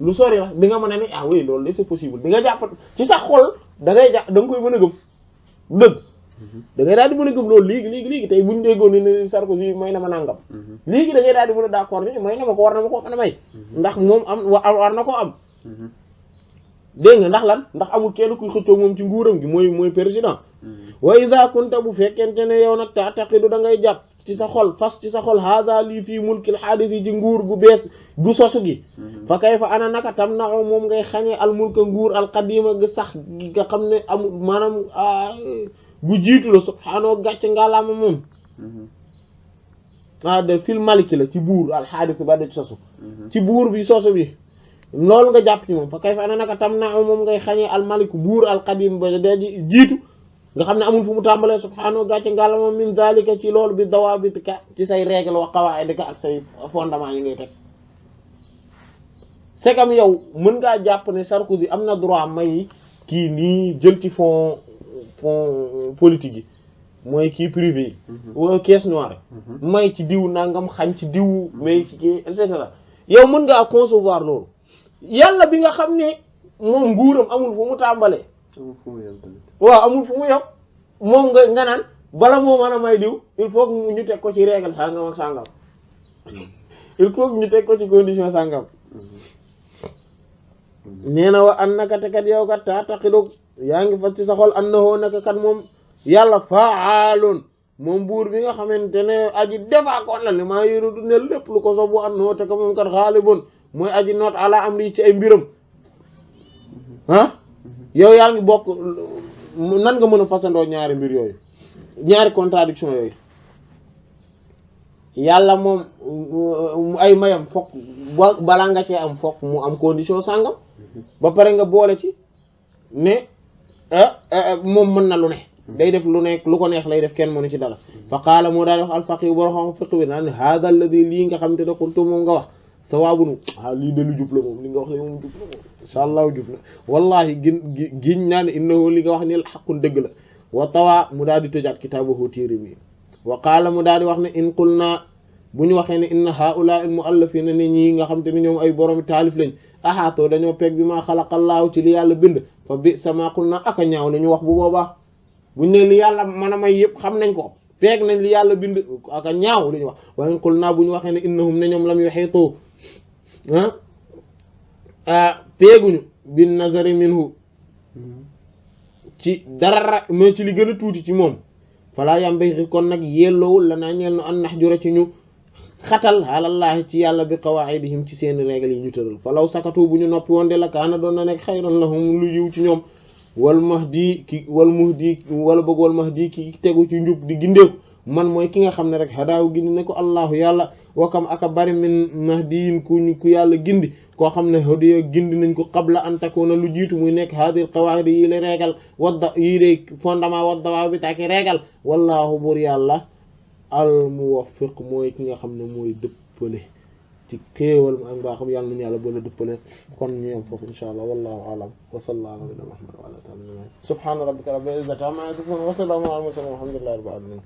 Speaker 1: lu sori la di nga mën a ne ah oui loolu c'est possible di nga jàpp ci sa xol da ngay jàpp da nga koy mën a gëm dëgg da ngay daal di mën a gëm loolu léegi tey buñ déggoon ne Sarkozy may na ma nangam léegi da ngay daal di mën a d'accord ni may na ma ko war na ma ko mën a may ndax moom war na ko am dégg nga ndax lan ndax amul kenn kuy xëccoo moom ci nguuram gi mooy président wa iza kunta bu fekkente ne yow nag taqidu da ngay jàpp ci sa xol fas ci sa xol hada lii fii mulkil hadith yi ci nguur gu bees gu sosu gi fa kayfa ana naka tam na moom ngay xañee al mulka nguur al qadima gi sax gi nga xam ne amul maanaam gu jiitu la subhaanahu gàcce ngalaama moom de fil maliki la ci buur al hadith ba de sosu ci buur bi sosu bi loolu nga jàpp ci moom fa kayfa ana naka tam na moom ngay xañee al maliku buur al qadim ba de jiitu nga xam ne amul fu mu tàmbalee subhaanahu gàcce ngàllama min zalika ci loolu bi dawabitika ci say règle wa qawaidika ak say fondement yi ngay teg c'est comme yow mën ngaa jàpp ne Sarkozy am na droit may kii nii jël ci fonds politique yi mooy kii privé yi wala caisse noire may ci diw nangam xañ ci diw may ci kii et cetera yow mën ngaa concevoir loolu yàlla bi nga xam ne moom nguuram amul fu mu tàmbalee waaw amul fu mu yow moom nga naan bala moo mën a may diw il faut que ñu teg ko ci règle sàngam ak sàngam il faut que ñu teg ko ci condition sàngam nee na wa an naka te kat yow kat taa taqidu yaa ngi fas ci sa xol annahu naka kat moom yàlla fa'aalun moom buur bi nga xamante ne aji defaakoon la li maa yëru du ne lépp lu ko sobu annahu te ka moom kat xaalibun mooy aji noot ala amri ci ay mbiram yow yaa ngi bokk nan nga mën a fasandoo ñaari mbir yooyu ñaari contradiction yooyu yàlla moom ay mayam fokk balaa nga cee am fokk mu am condition sàngam ba pare nga boole ci ne moom mën na lu ne day def lu nekk lu ko neex lay def kenn mënu ci dara fa qaala moo daal di wax alfaqih boroxam fiq bi naan hada alladhi lii nga xam te ne xultu moom nga wax sawaabunu lii de lu jub la moom li nga wax ne moom jub la moom insha allah jub la wallahi giñ naa ne innahu li nga wax ni xaqun dëgg la wa tawaa mu daal di tëjaat kitaabahu téere bi wa qaala mu daal di wax ne in qulna bu ñu waxee ne inna haula al muallafina ne ñii nga xam te ne ñoom ay boromi taalif lañ ahaatoo dañoo peeg bi maa xalaqallaahu ci li yàlla bind fa bi sama qulna aka ñaaw la ñu wax bu boobaa buñ ne li yàlla mën a may yëpp xam nañ ko peeg nañ li yàlla bind aka ñaaw la ñu wax wa in qulna bu ñu waxee ne innahum ne ñoom lam yuhiitu peeguñu bin nazari minhu ci dara mais ci li gën a tuuti ci moom fala yambay kon nag yelloowul la naa ñeel no an nahjura ci ñu xatal alallahi ci yàlla bi qawaidihim ci seen règle yi ñu tëral falaw sakatu bu ñu noppi woon de la kaana doon na nekk xayran lahum lu yiw ci ñoom wal mahdi wala bëgg wal mahdi ki tegu ci njub di gindeeku man mooy ki nga xam ne rek hadaaw gindi ne ko allahu yàlla wakam aka bari min mahdiyin ku yàlla gindi koo xam ne hadiya gindi nañ ko qabla an takuna lu jiitu muy nekk hadil qawaid yi la régal wadda yi lay fondement wadda bi taki régal wallahu bur yàlla al muwaffiq mooy ki nga xam ne mooy dëppale ci xéewal ak mbaaxam yàlla nañu yàlla boole dëppale kon ñu yem foofu insha allah wallahu a'lam wa sallallahu ala nabiyyina muhammad wa ala alihi subhana rabbika rabbil izzati amma yasifun wa salamun ala al mursalin walhamdulillahi rabbil alamin